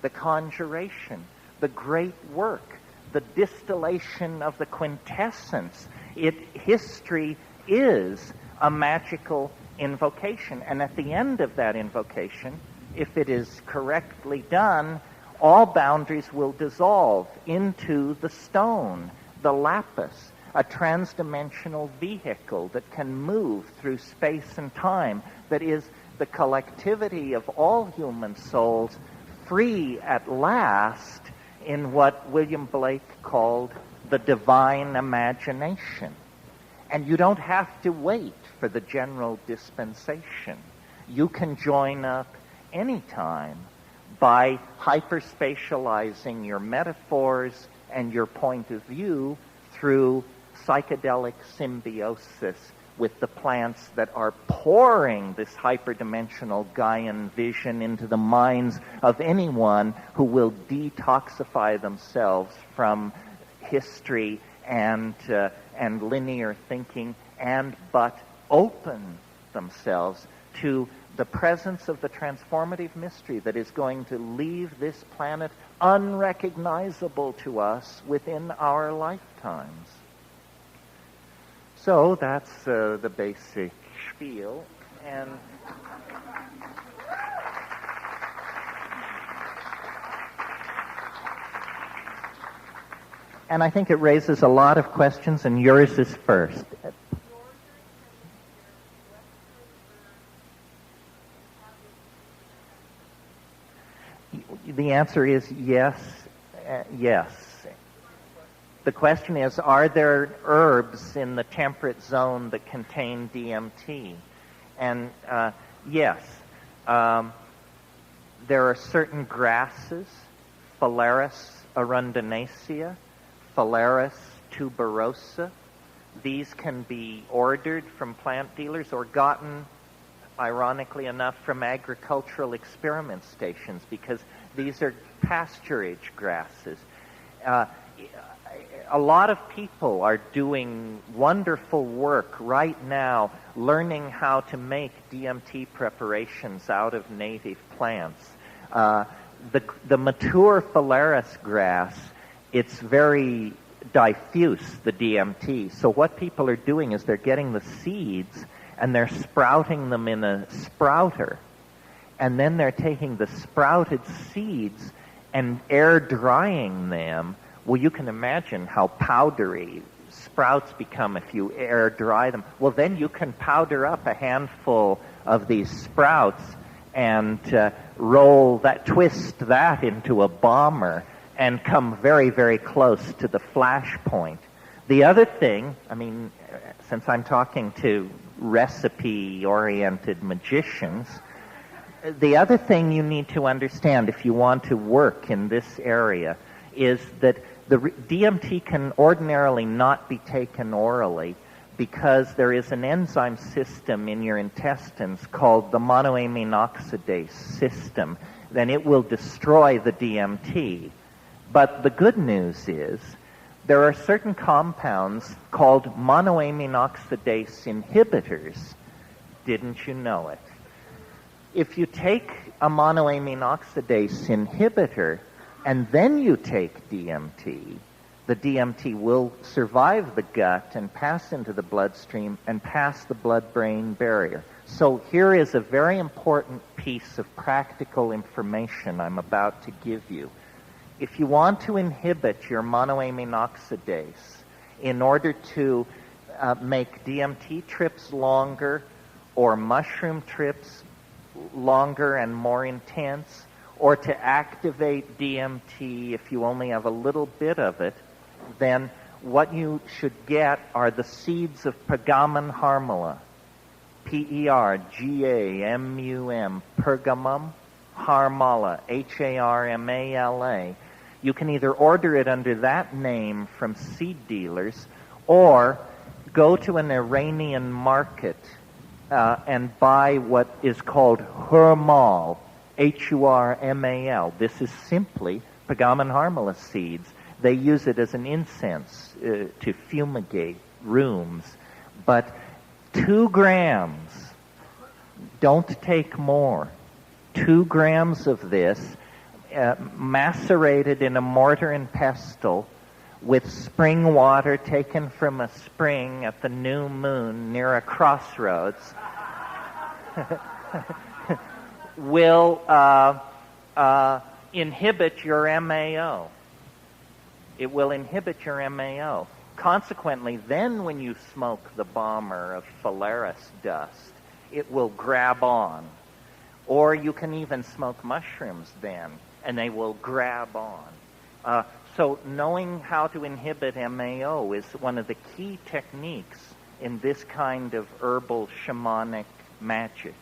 the conjuration, the great work, the distillation of the quintessence. History is a magical invocation. And at the end of that invocation, if it is correctly done, all boundaries will dissolve into the stone, the lapis, a transdimensional vehicle that can move through space and time, that is the collectivity of all human souls, free at last in what William Blake called the divine imagination. And you don't have to wait for the general dispensation. You can join up anytime by hyperspatializing your metaphors and your point of view through psychedelic symbiosis with the plants that are pouring this hyperdimensional Gaian vision into the minds of anyone who will detoxify themselves from history and linear thinking, and but open themselves to the presence of the transformative mystery that is going to leave this planet unrecognizable to us within our lifetimes. So that's the basic spiel. And I think it raises a lot of questions, and yours is first. The answer is yes, yes. The question is, are there herbs in the temperate zone that contain DMT? And yes. There are certain grasses, Phalaris arundinacea, Phalaris tuberosa. These can be ordered from plant dealers or gotten, ironically enough, from agricultural experiment stations, because these are pasturage grasses. A lot of people are doing wonderful work right now learning how to make DMT preparations out of native plants. The mature Phalaris grass, it's very diffuse, the DMT. So what people are doing is they're getting the seeds and they're sprouting them in a sprouter. And then they're taking the sprouted seeds and air drying them. Well, you can imagine how powdery sprouts become if you air dry them. Well, then you can powder up a handful of these sprouts and twist that into a bomber and come very, very close to the flash point. The other thing, since I'm talking to recipe-oriented magicians, the other thing you need to understand if you want to work in this area is that the DMT can ordinarily not be taken orally because there is an enzyme system in your intestines called the monoamine oxidase system. Then it will destroy the DMT. But the good news is there are certain compounds called monoamine oxidase inhibitors. Didn't you know it? If you take a monoamine oxidase inhibitor and then you take DMT, the DMT will survive the gut and pass into the bloodstream and pass the blood-brain barrier. So here is a very important piece of practical information I'm about to give you. If you want to inhibit your monoamine oxidase in order to make DMT trips longer or mushroom trips longer and more intense, or to activate DMT if you only have a little bit of it, then what you should get are the seeds of Pergamum harmala, Pergamum, Pergamum harmala, Harmala. You can either order it under that name from seed dealers or go to an Iranian market and buy what is called hurmal, Hurmal. This is simply Pagaman harmala seeds. They use it as an incense to fumigate rooms. But 2 grams, don't take more. 2 grams of this, macerated in a mortar and pestle with spring water taken from a spring at the new moon near a crossroads, will inhibit your MAO. It will inhibit your MAO. Consequently, then when you smoke the bomber of phalaris dust, it will grab on. Or you can even smoke mushrooms then, and they will grab on. So knowing how to inhibit MAO is one of the key techniques in this kind of herbal shamanic magic.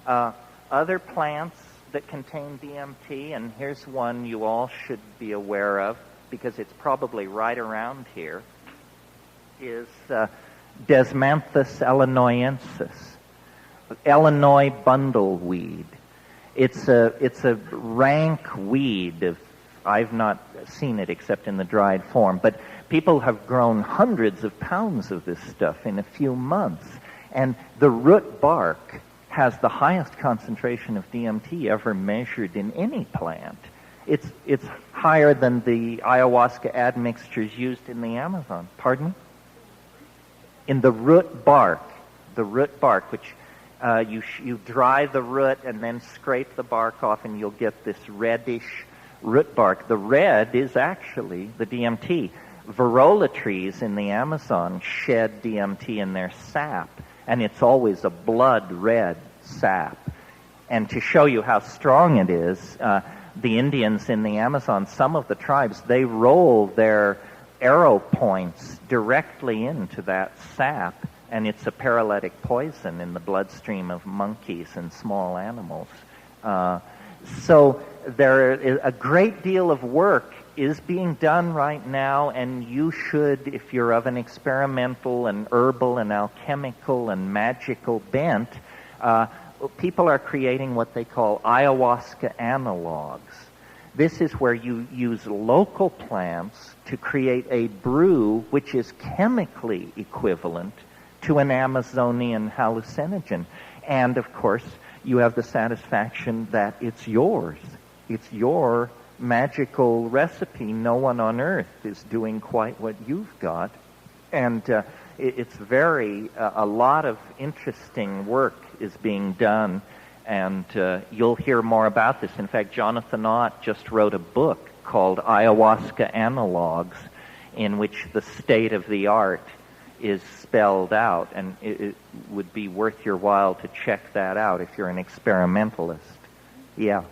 Other plants that contain DMT, and here's one you all should be aware of because it's probably right around here, is Desmanthus illinoisensis, Illinois bundleweed. It's a rank weed. I've not seen it except in the dried form, but people have grown hundreds of pounds of this stuff in a few months, and the root bark has the highest concentration of DMT ever measured in any plant. It's higher than the ayahuasca admixtures used in the Amazon. Pardon me? In the root bark, which you dry the root and then scrape the bark off, and you'll get this reddish root bark. The red is actually the DMT. Varola trees in the Amazon shed DMT in their sap, and it's always a blood red sap. And to show you how strong it is, the Indians in the Amazon, some of the tribes, they roll their arrow points directly into that sap, and it's a paralytic poison in the bloodstream of monkeys and small animals. So there is a great deal of work is being done right now, and you should, if you're of an experimental and herbal and alchemical and magical bent, people are creating what they call ayahuasca analogs. This is where you use local plants to create a brew which is chemically equivalent to an Amazonian hallucinogen. And, of course, you have the satisfaction that it's yours. It's your magical recipe. No one on earth is doing quite what you've got. And it's a lot of interesting work is being done, and you'll hear more about this. In fact, Jonathan Ott just wrote a book called Ayahuasca Analogs, in which the state of the art is spelled out, and it would be worth your while to check that out if you're an experimentalist. Yeah.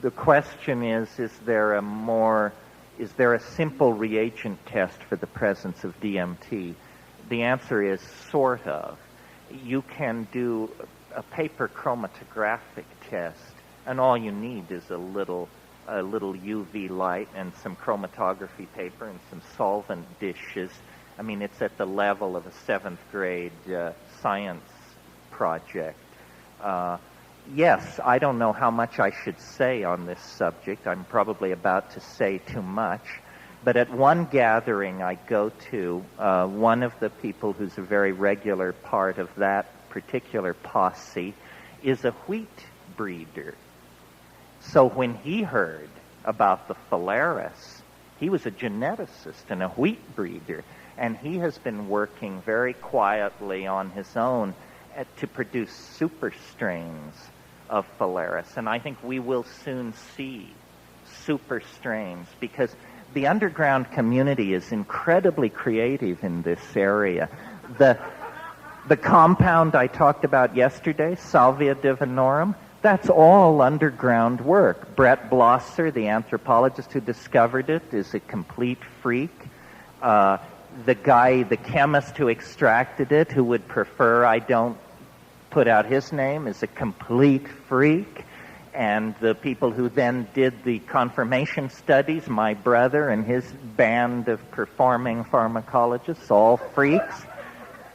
The question is there a simple reagent test for the presence of DMT? The answer is sort of. You can do a paper chromatographic test, and all you need is a little UV light and some chromatography paper and some solvent dishes. I mean, it's at the level of a 7th grade science project. Yes, I don't know how much I should say on this subject. I'm probably about to say too much. But at one gathering I go to, one of the people who's a very regular part of that particular posse is a wheat breeder. So when he heard about the phalaris, he was a geneticist and a wheat breeder, and he has been working very quietly on his own to produce super strains of phalaris. And I think we will soon see super strains, because the underground community is incredibly creative in this area. The compound I talked about yesterday, Salvia divinorum, That's all underground work. Brett Blosser, the anthropologist who discovered it, is a complete freak. The chemist who extracted it, who would prefer I don't put out his name, is a complete freak. And the people who then did the confirmation studies, my brother and his band of performing pharmacologists, all freaks.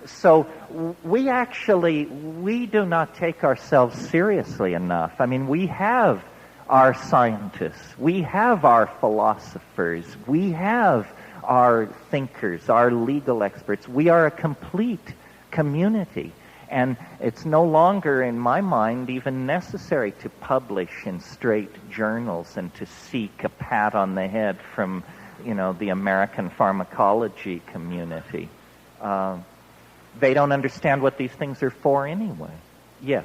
So we do not take ourselves seriously enough. I mean, we have our scientists, we have our philosophers, we have our thinkers, our legal experts. We are a complete community. And it's no longer, in my mind, even necessary to publish in straight journals and to seek a pat on the head from, the American pharmacology community. They don't understand what these things are for anyway. Yes.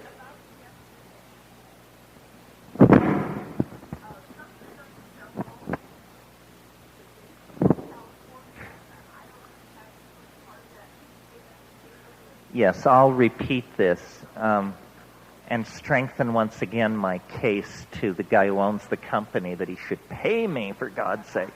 Yes, I'll repeat this and strengthen once again my case to the guy who owns the company that he should pay me, for God's sake.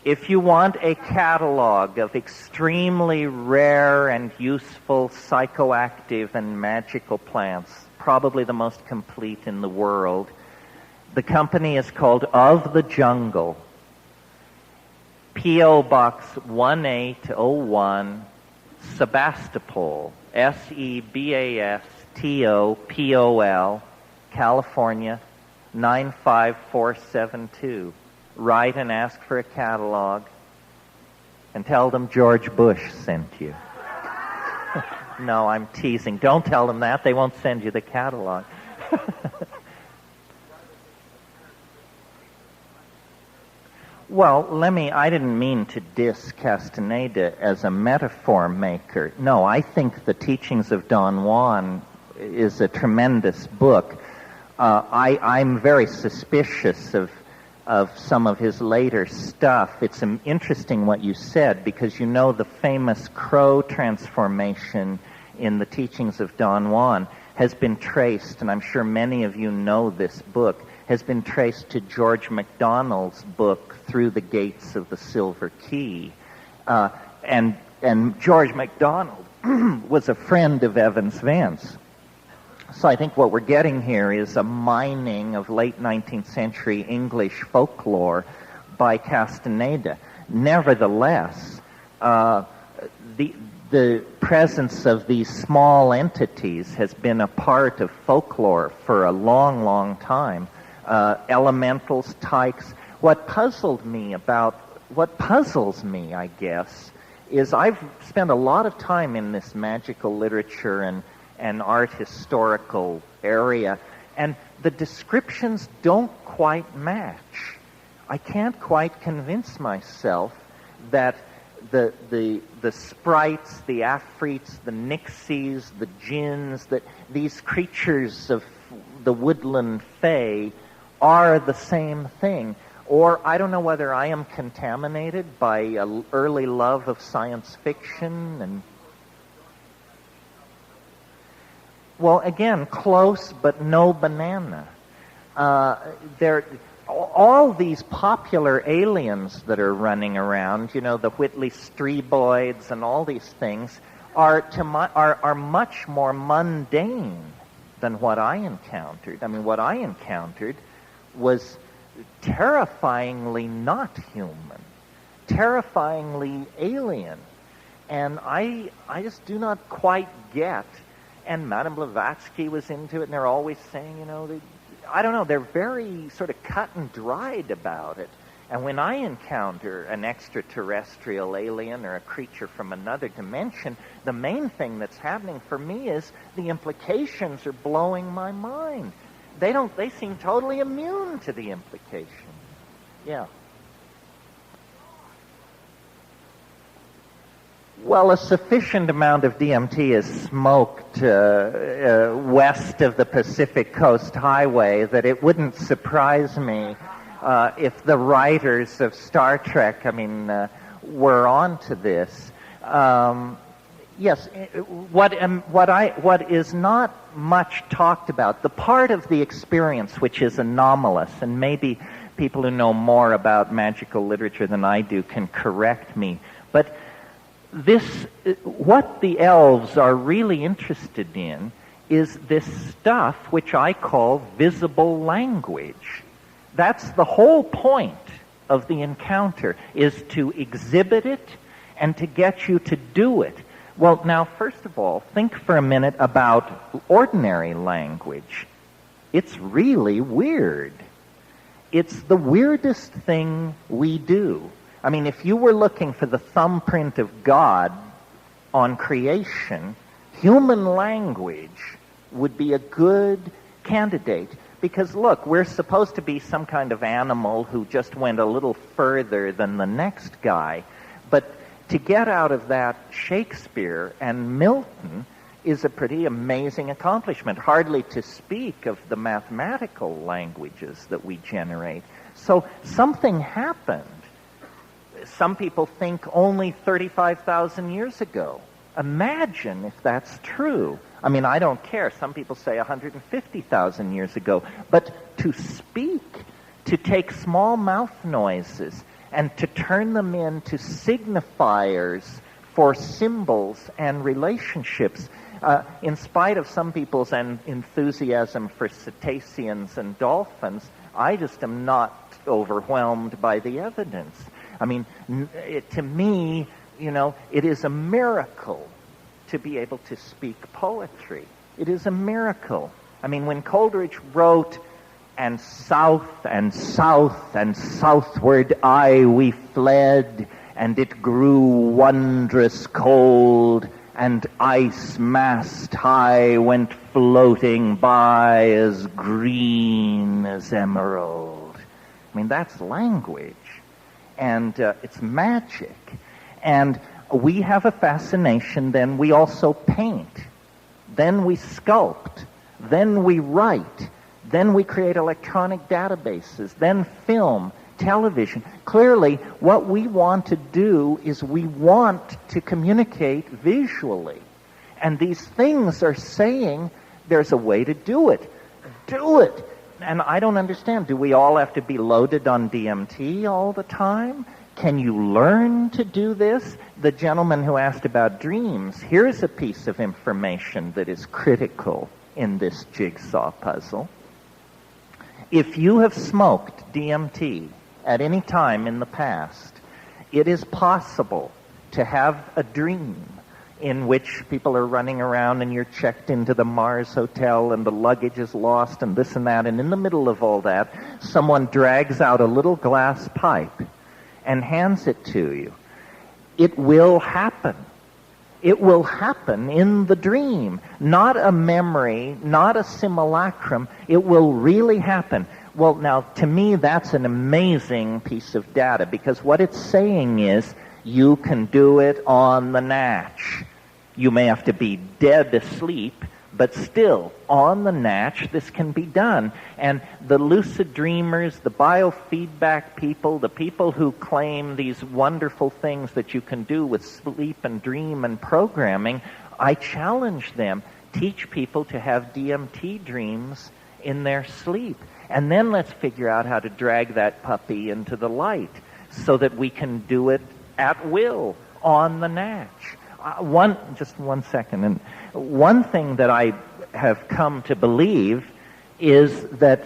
If you want a catalog of extremely rare and useful psychoactive and magical plants, probably the most complete in the world, the company is called Of the Jungle, P.O. Box 1801, Sebastopol, Sebastopol, California, 95472. Write and ask for a catalog and tell them George Bush sent you. No, I'm teasing. Don't tell them that. They won't send you the catalog. Well, I didn't mean to diss Castaneda as a metaphor maker. No, I think The Teachings of Don Juan is a tremendous book. I'm very suspicious of some of his later stuff. It's interesting what you said, because the famous crow transformation in The Teachings of Don Juan has been traced, and I'm sure many of you know this book, has been traced to George MacDonald's book, Through the Gates of the Silver Key. And George MacDonald was a friend of Evans Vance. So I think what we're getting here is a mining of late 19th century English folklore by Castaneda. Nevertheless, the presence of these small entities has been a part of folklore for a long, long time. Elementals, tykes. What puzzles me, I guess, is I've spent a lot of time in this magical literature and art historical area, and the descriptions don't quite match. I can't quite convince myself that the sprites, the afrits, the nixies, the jinns, that these creatures of the woodland fae are the same thing. Or I don't know whether I am contaminated by an early love of science fiction and... Well, again, close but no banana. All these popular aliens that are running around, the Whitley Streboids and all these things, are much more mundane than what I encountered. I mean, what I encountered was terrifyingly not human, terrifyingly alien. And I just do not quite get... And Madame Blavatsky was into it, and they're always saying, they're very sort of cut and dried about it. And when I encounter an extraterrestrial alien or a creature from another dimension, the main thing that's happening for me is the implications are blowing my mind. They seem totally immune to the implications. Yeah. Well, a sufficient amount of DMT is smoked west of the Pacific Coast Highway that it wouldn't surprise me if the writers of Star Trek, were on to this. Yes, what is not much talked about, the part of the experience which is anomalous, and maybe people who know more about magical literature than I do can correct me, but what the elves are really interested in is this stuff which I call visible language. That's the whole point of the encounter, is to exhibit it and to get you to do it. Well, now, first of all, think for a minute about ordinary language. It's really weird. It's the weirdest thing we do. I mean, if you were looking for the thumbprint of God on creation, human language would be a good candidate. Because, look, we're supposed to be some kind of animal who just went a little further than the next guy. But to get out of that Shakespeare and Milton is a pretty amazing accomplishment, hardly to speak of the mathematical languages that we generate. So something happened. Some people think only 35,000 years ago. Imagine if that's true. I mean, I don't care. Some people say 150,000 years ago. But to speak, to take small mouth noises, and to turn them into signifiers for symbols and relationships, in spite of some people's enthusiasm for cetaceans and dolphins, I just am not overwhelmed by the evidence. I mean, to me, it is a miracle to be able to speak poetry. It is a miracle. I mean, when Coleridge wrote, "And south and south and southward we fled, and it grew wondrous cold, and ice mast high went floating by as green as emerald." I mean, that's language, and it's magic. And we have a fascination, then we also paint, then we sculpt, then we write, then we create electronic databases, then film, television. Clearly, what we want to do is we want to communicate visually. And these things are saying there's a way to do it. Do it! And I don't understand. Do we all have to be loaded on DMT all the time? Can you learn to do this? The gentleman who asked about dreams, here's a piece of information that is critical in this jigsaw puzzle. If you have smoked DMT at any time in the past, it is possible to have a dream in which people are running around and you're checked into the Mars Hotel and the luggage is lost and this and that, and in the middle of all that, someone drags out a little glass pipe and hands it to you. It will happen. It will happen in the dream. Not a memory, not a simulacrum. It will really happen. Well, now, to me, that's an amazing piece of data, because what it's saying is you can do it on the natch. You may have to be dead asleep, but still, on the natch, this can be done. And the lucid dreamers, the biofeedback people, the people who claim these wonderful things that you can do with sleep and dream and programming, I challenge them. Teach people to have DMT dreams in their sleep. And then let's figure out how to drag that puppy into the light so that we can do it at will on the natch. Just one second. And one thing that I have come to believe is that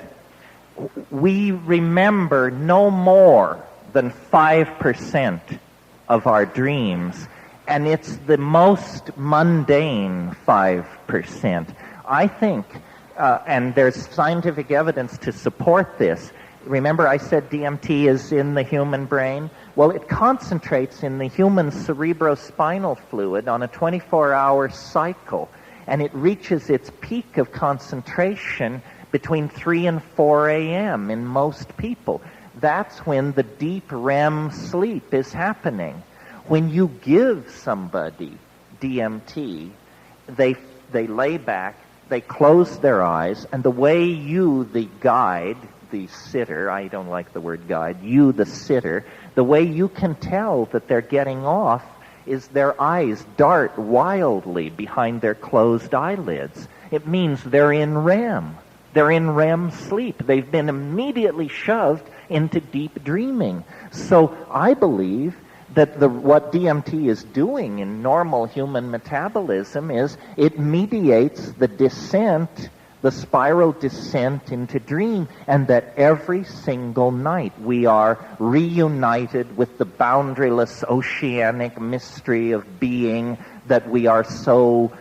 we remember no more than 5% of our dreams, and it's the most mundane 5%. I think, and there's scientific evidence to support this. Remember I said DMT is in the human brain? Well, it concentrates in the human cerebrospinal fluid on a 24-hour cycle, and it reaches its peak of concentration between 3 and 4 a.m. in most people. That's when the deep REM sleep is happening. When you give somebody DMT, they lay back, they close their eyes, and the way you, the guide, the sitter, I don't like the word guide, you, the sitter, the way you can tell that they're getting off is their eyes dart wildly behind their closed eyelids. It means they're in REM. They're in REM sleep. They've been immediately shoved into deep dreaming. So I believe that what DMT is doing in normal human metabolism is it mediates the descent, the spiral descent into dream, and that every single night we are reunited with the boundaryless oceanic mystery of being that we are so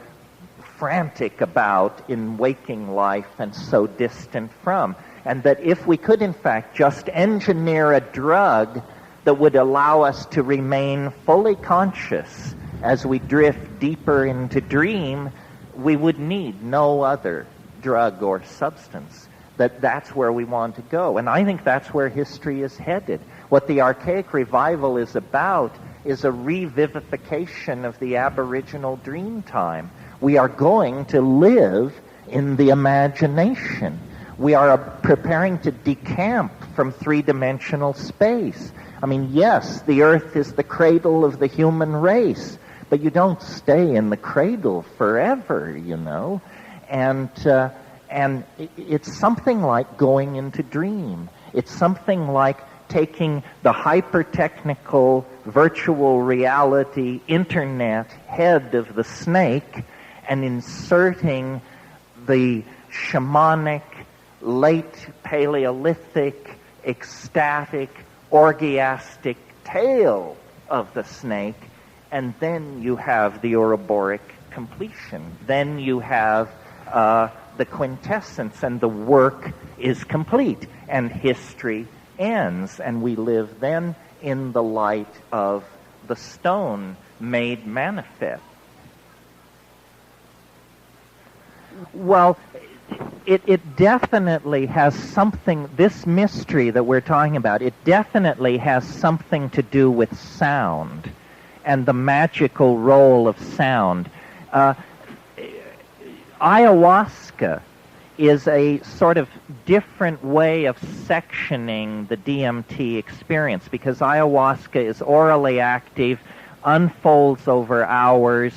frantic about in waking life and so distant from. And that if we could, in fact, just engineer a drug that would allow us to remain fully conscious as we drift deeper into dream, we would need no other drug or substance. That's where we want to go. And I think that's where history is headed. What the Archaic Revival is about is a revivification of the Aboriginal dream time. We are going to live in the imagination. We are preparing to decamp from three-dimensional space. I mean, yes, the earth is the cradle of the human race, but you don't stay in the cradle forever, you know. And it's something like going into dream. It's something like taking the hyper-technical virtual reality internet head of the snake and inserting the shamanic, late Paleolithic, ecstatic, orgiastic tail of the snake, and then you have the Ouroboros completion. Then you have the quintessence, and the work is complete, and history ends, and we live then in the light of the stone made manifest. Well, it definitely has something, this mystery that we're talking about, it definitely has something to do with sound and the magical role of sound. Ayahuasca is a sort of different way of sectioning the DMT experience because ayahuasca is orally active, unfolds over hours,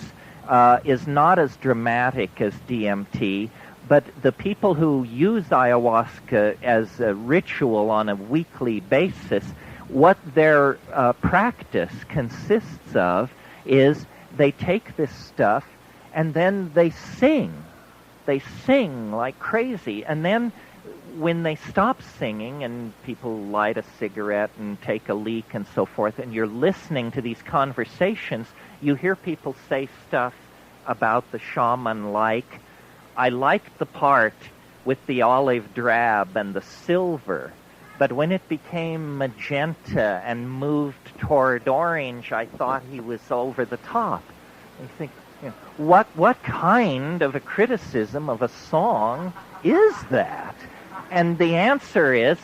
is not as dramatic as DMT, but the people who use ayahuasca as a ritual on a weekly basis, what their practice consists of is they take this stuff and then they sing. They sing like crazy. And then when they stop singing and people light a cigarette and take a leak and so forth, and you're listening to these conversations, you hear people say stuff about the shaman like, I liked the part with the olive drab and the silver, but when it became magenta and moved toward orange, I thought he was over the top. And you think, you know, what kind of a criticism of a song is that? And the answer is,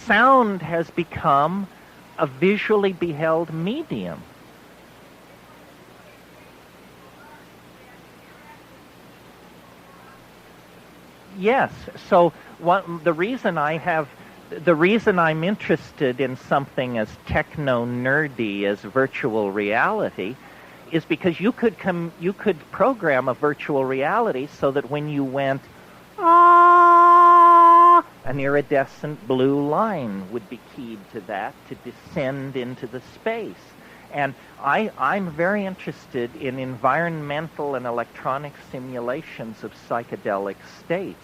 sound has become a visually beheld medium. Yes. So the reason I'm interested in something as techno-nerdy as virtual reality is because you could program a virtual reality so that when you went, ah, an iridescent blue line would be keyed to that to descend into the space. And I'm very interested in environmental and electronic simulations of psychedelic states.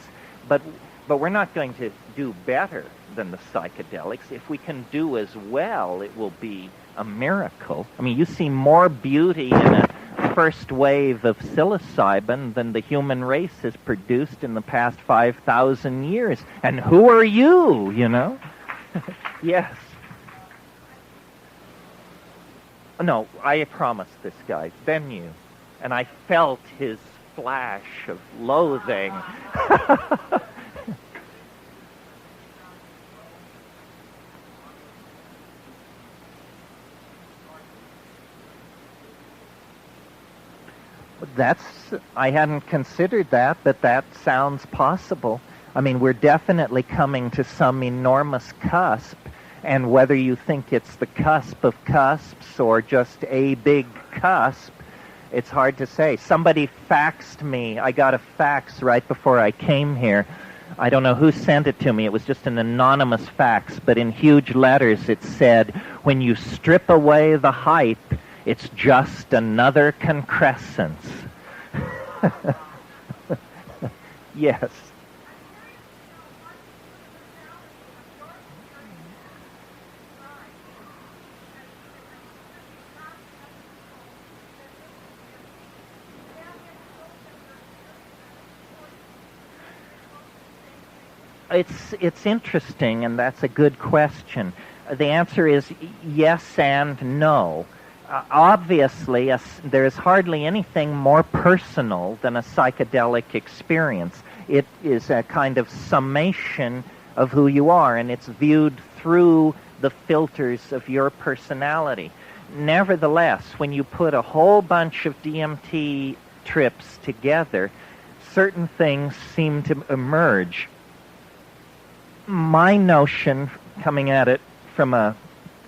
But we're not going to do better than the psychedelics. If we can do as well, it will be a miracle. I mean, you see more beauty in a first wave of psilocybin than the human race has produced in the past 5,000 years. And who are you, you know? Yes. No, I promised this guy, then you. And I felt his flash of loathing. I hadn't considered that, but that sounds possible. I mean, we're definitely coming to some enormous cusp. And whether you think it's the cusp of cusps or just a big cusp, it's hard to say. Somebody faxed me. I got a fax right before I came here. I don't know who sent it to me. It was just an anonymous fax, but in huge letters it said, when you strip away the hype, it's just another concrescence. Yes. It's interesting, and that's a good question. The answer is yes and no. Obviously, there is hardly anything more personal than a psychedelic experience. It is a kind of summation of who you are, and it's viewed through the filters of your personality. Nevertheless, when you put a whole bunch of DMT trips together, certain things seem to emerge. My notion, coming at it from a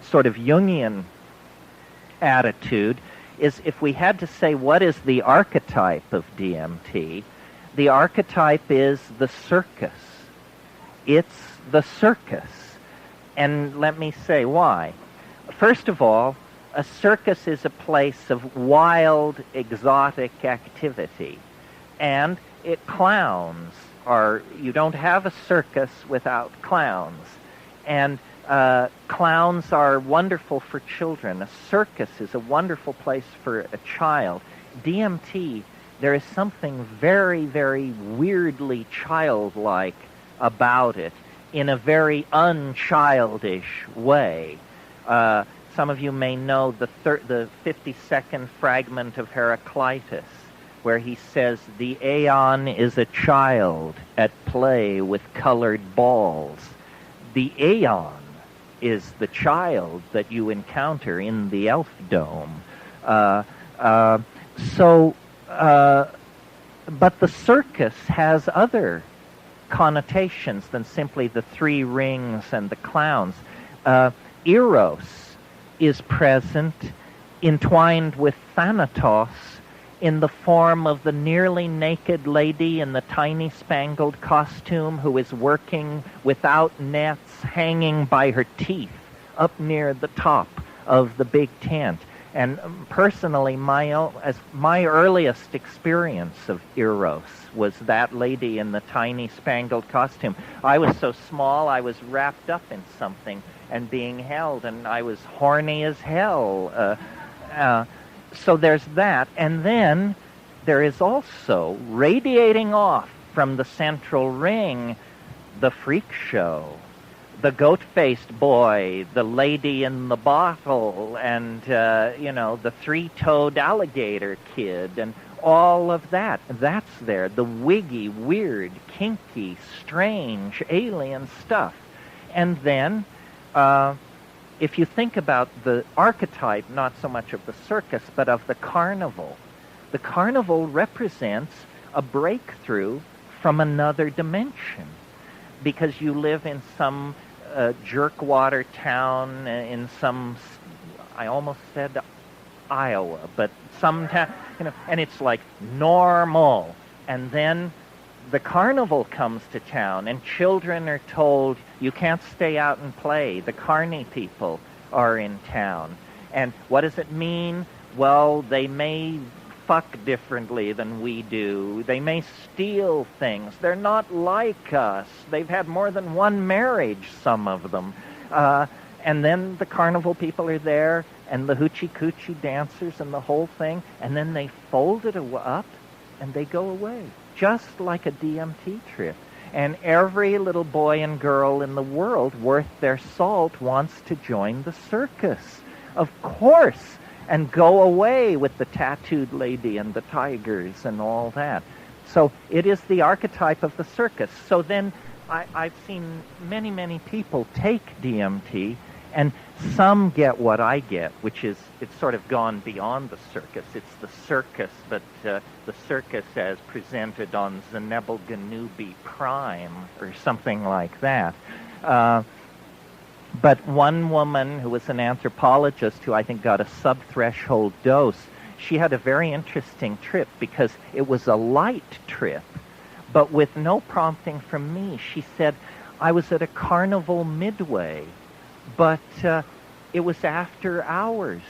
sort of Jungian attitude, is if we had to say what is the archetype of DMT, the archetype is the circus. It's the circus. And let me say why. First of all, a circus is a place of wild, exotic activity. And clowns you don't have a circus without clowns. And clowns are wonderful for children. A circus is a wonderful place for a child. DMT, there is something very, very weirdly childlike about it in a very unchildish way. Some of you may know the 52nd fragment of Heraclitus, where he says, the aeon is a child at play with colored balls. The aeon is the child that you encounter in the elf dome. But the circus has other connotations than simply the three rings and the clowns. Eros is present, entwined with Thanatos, in the form of the nearly naked lady in the tiny spangled costume who is working without nets, hanging by her teeth up near the top of the big tent. And personally, my earliest experience of Eros was that lady in the tiny spangled costume. I was so small, I was wrapped up in something and being held, and I was horny as hell. So there's that, and then there is also, radiating off from the central ring, the freak show, the goat-faced boy, the lady in the bottle, and, the three-toed alligator kid, and all of that. That's there, the wiggy, weird, kinky, strange, alien stuff. And then if you think about the archetype, not so much of the circus, but of the carnival represents a breakthrough from another dimension, because you live in some jerkwater town in some, I almost said Iowa, but some town, and it's like normal. And then the carnival comes to town, and children are told, you can't stay out and play. The carny people are in town. And what does it mean? Well, they may fuck differently than we do. They may steal things. They're not like us. They've had more than one marriage, some of them. And then the carnival people are there, and the hoochie-coochie dancers and the whole thing, and then they fold it up, and they go away, just like a DMT trip. And every little boy and girl in the world worth their salt wants to join the circus, of course, and go away with the tattooed lady and the tigers and all that. So it is the archetype of the circus. So then I've seen many, many people take DMT, and some get what I get, which is it's sort of gone beyond the circus. It's the circus, but the circus as presented on Zenebel Ganubi Prime or something like that. But one woman who was an anthropologist who I think got a sub-threshold dose, she had a very interesting trip because it was a light trip, but with no prompting from me. She said, I was at a carnival midway, but it was after hours,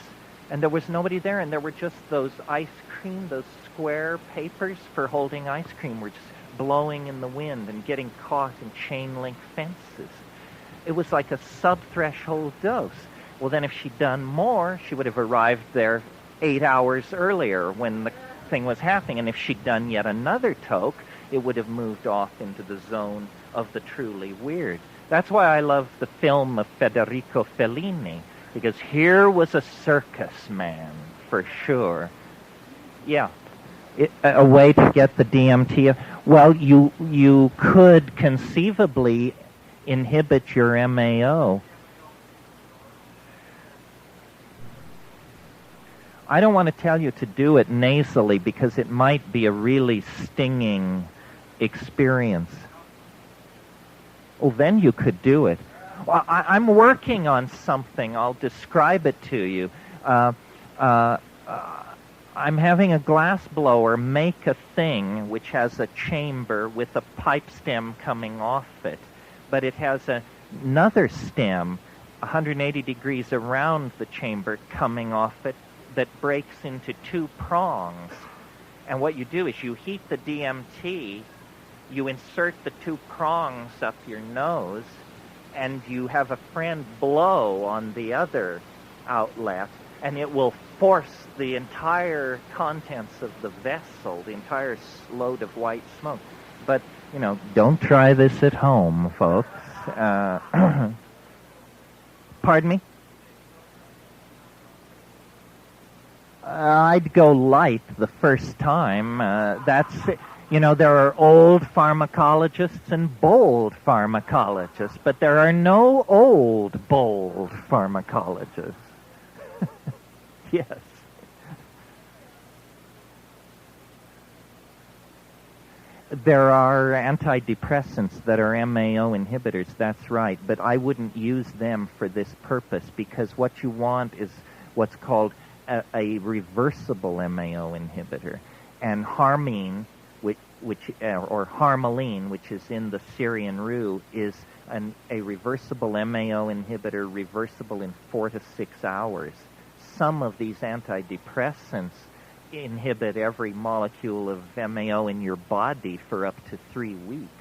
and there was nobody there, and there were just those ice cream, those square papers for holding ice cream were just blowing in the wind and getting caught in chain link fences. It was like a sub-threshold dose. Well, then if she'd done more, she would have arrived there 8 hours earlier when the thing was happening. And if she'd done yet another toke, it would have moved off into the zone of the truly weird. That's why I love the film of Federico Fellini, because here was a circus man, for sure. Yeah, a way to get the DMT. Well, you could conceivably inhibit your MAO. I don't want to tell you to do it nasally because it might be a really stinging experience. Oh, then you could do it. Well, I'm working on something. I'll describe it to you. I'm having a glass blower make a thing which has a chamber with a pipe stem coming off it. But it has another stem 180 degrees around the chamber coming off it that breaks into two prongs. And what you do is you heat the DMT, you insert the two prongs up your nose, and you have a friend blow on the other outlet, and it will force the entire contents of the vessel, the entire load of white smoke. But, you know, don't try this at home, folks. Pardon me? I'd go light the first time. You know, there are old pharmacologists and bold pharmacologists, but there are no old, bold pharmacologists. Yes. There are antidepressants that are MAO inhibitors, that's right, but I wouldn't use them for this purpose because what you want is what's called a reversible MAO inhibitor. And harmine, or harmaline, which is in the Syrian rue, is a reversible MAO inhibitor, reversible in 4 to 6 hours. Some of these antidepressants inhibit every molecule of MAO in your body for up to 3 weeks.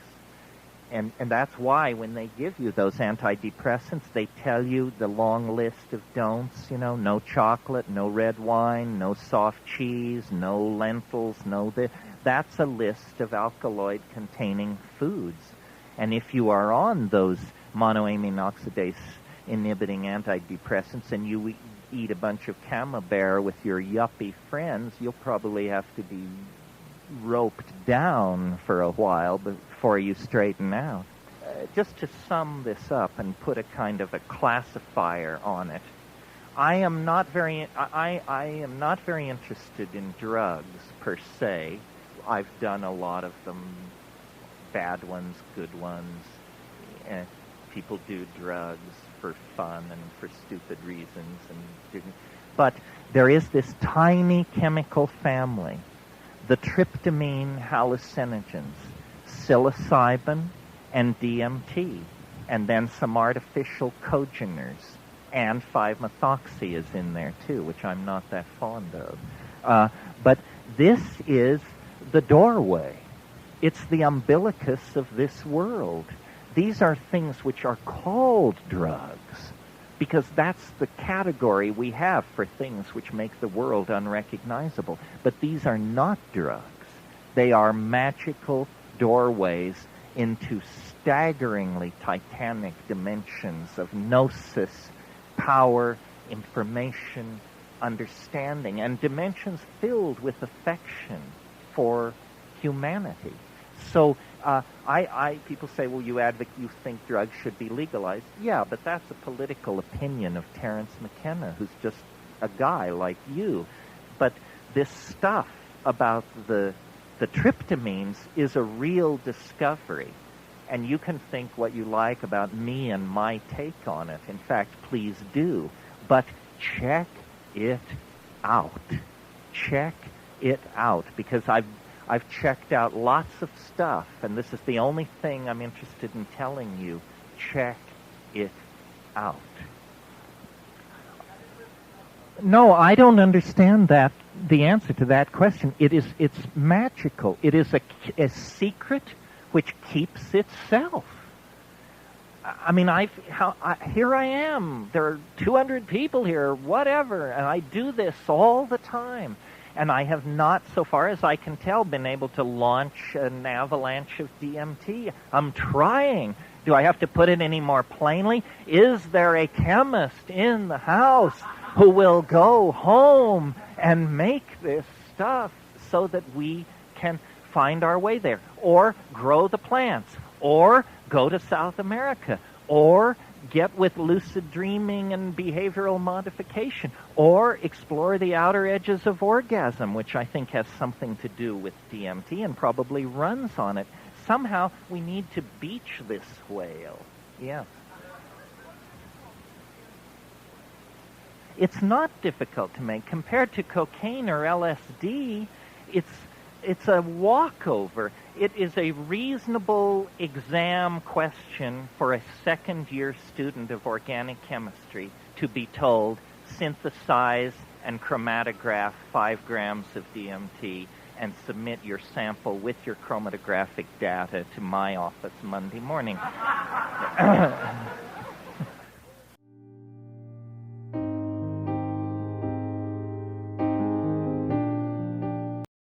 And that's why when they give you those antidepressants, they tell you the long list of don'ts, you know, no chocolate, no red wine, no soft cheese, no lentils, no this. That's a list of alkaloid-containing foods. And if you are on those monoamine oxidase inhibiting antidepressants and you eat a bunch of camembert with your yuppie friends, you'll probably have to be roped down for a while before you straighten out. Just to sum this up and put a kind of a classifier on it, I am not very interested in drugs per se. I've done a lot of them, bad ones, good ones. People do drugs for fun and for stupid reasons, but there is this tiny chemical family, the tryptamine hallucinogens, psilocybin and DMT, and then some artificial cogeners, and 5-methoxy is in there too, which I'm not that fond of. But this is the doorway. It's the umbilicus of this world. These are things which are called drugs because that's the category we have for things which make the world unrecognizable. But these are not drugs. They are magical doorways into staggeringly titanic dimensions of gnosis, power, information, understanding, and dimensions filled with affection for humanity. So people say, well, you think drugs should be legalized. Yeah, but that's a political opinion of Terence McKenna, who's just a guy like you. But this stuff about the tryptamines is a real discovery. and you can think what you like about me and my take on it. In fact, please do. But check it out. Check it out, because I've checked out lots of stuff, and this is the only thing I'm interested in telling you. Check it out. No, I don't understand the answer to that question. It's magical. It is a secret which keeps itself. I mean, here I am. There are 200 people here, whatever, and I do this all the time. And I have not, so far as I can tell, been able to launch an avalanche of DMT. I'm trying. Do I have to put it any more plainly? Is there a chemist in the house who will go home and make this stuff so that we can find our way there? Or grow the plants? Or go to South America? Or get with lucid dreaming and behavioral modification? Or explore the outer edges of orgasm, which I think has something to do with DMT and probably runs on it. Somehow we need to beach this whale. Yes. It's not difficult to make. Compared to cocaine or LSD, it's a walkover. It is a reasonable exam question for a second-year student of organic chemistry to be told, synthesize and chromatograph 5 grams of DMT and submit your sample with your chromatographic data to my office Monday morning.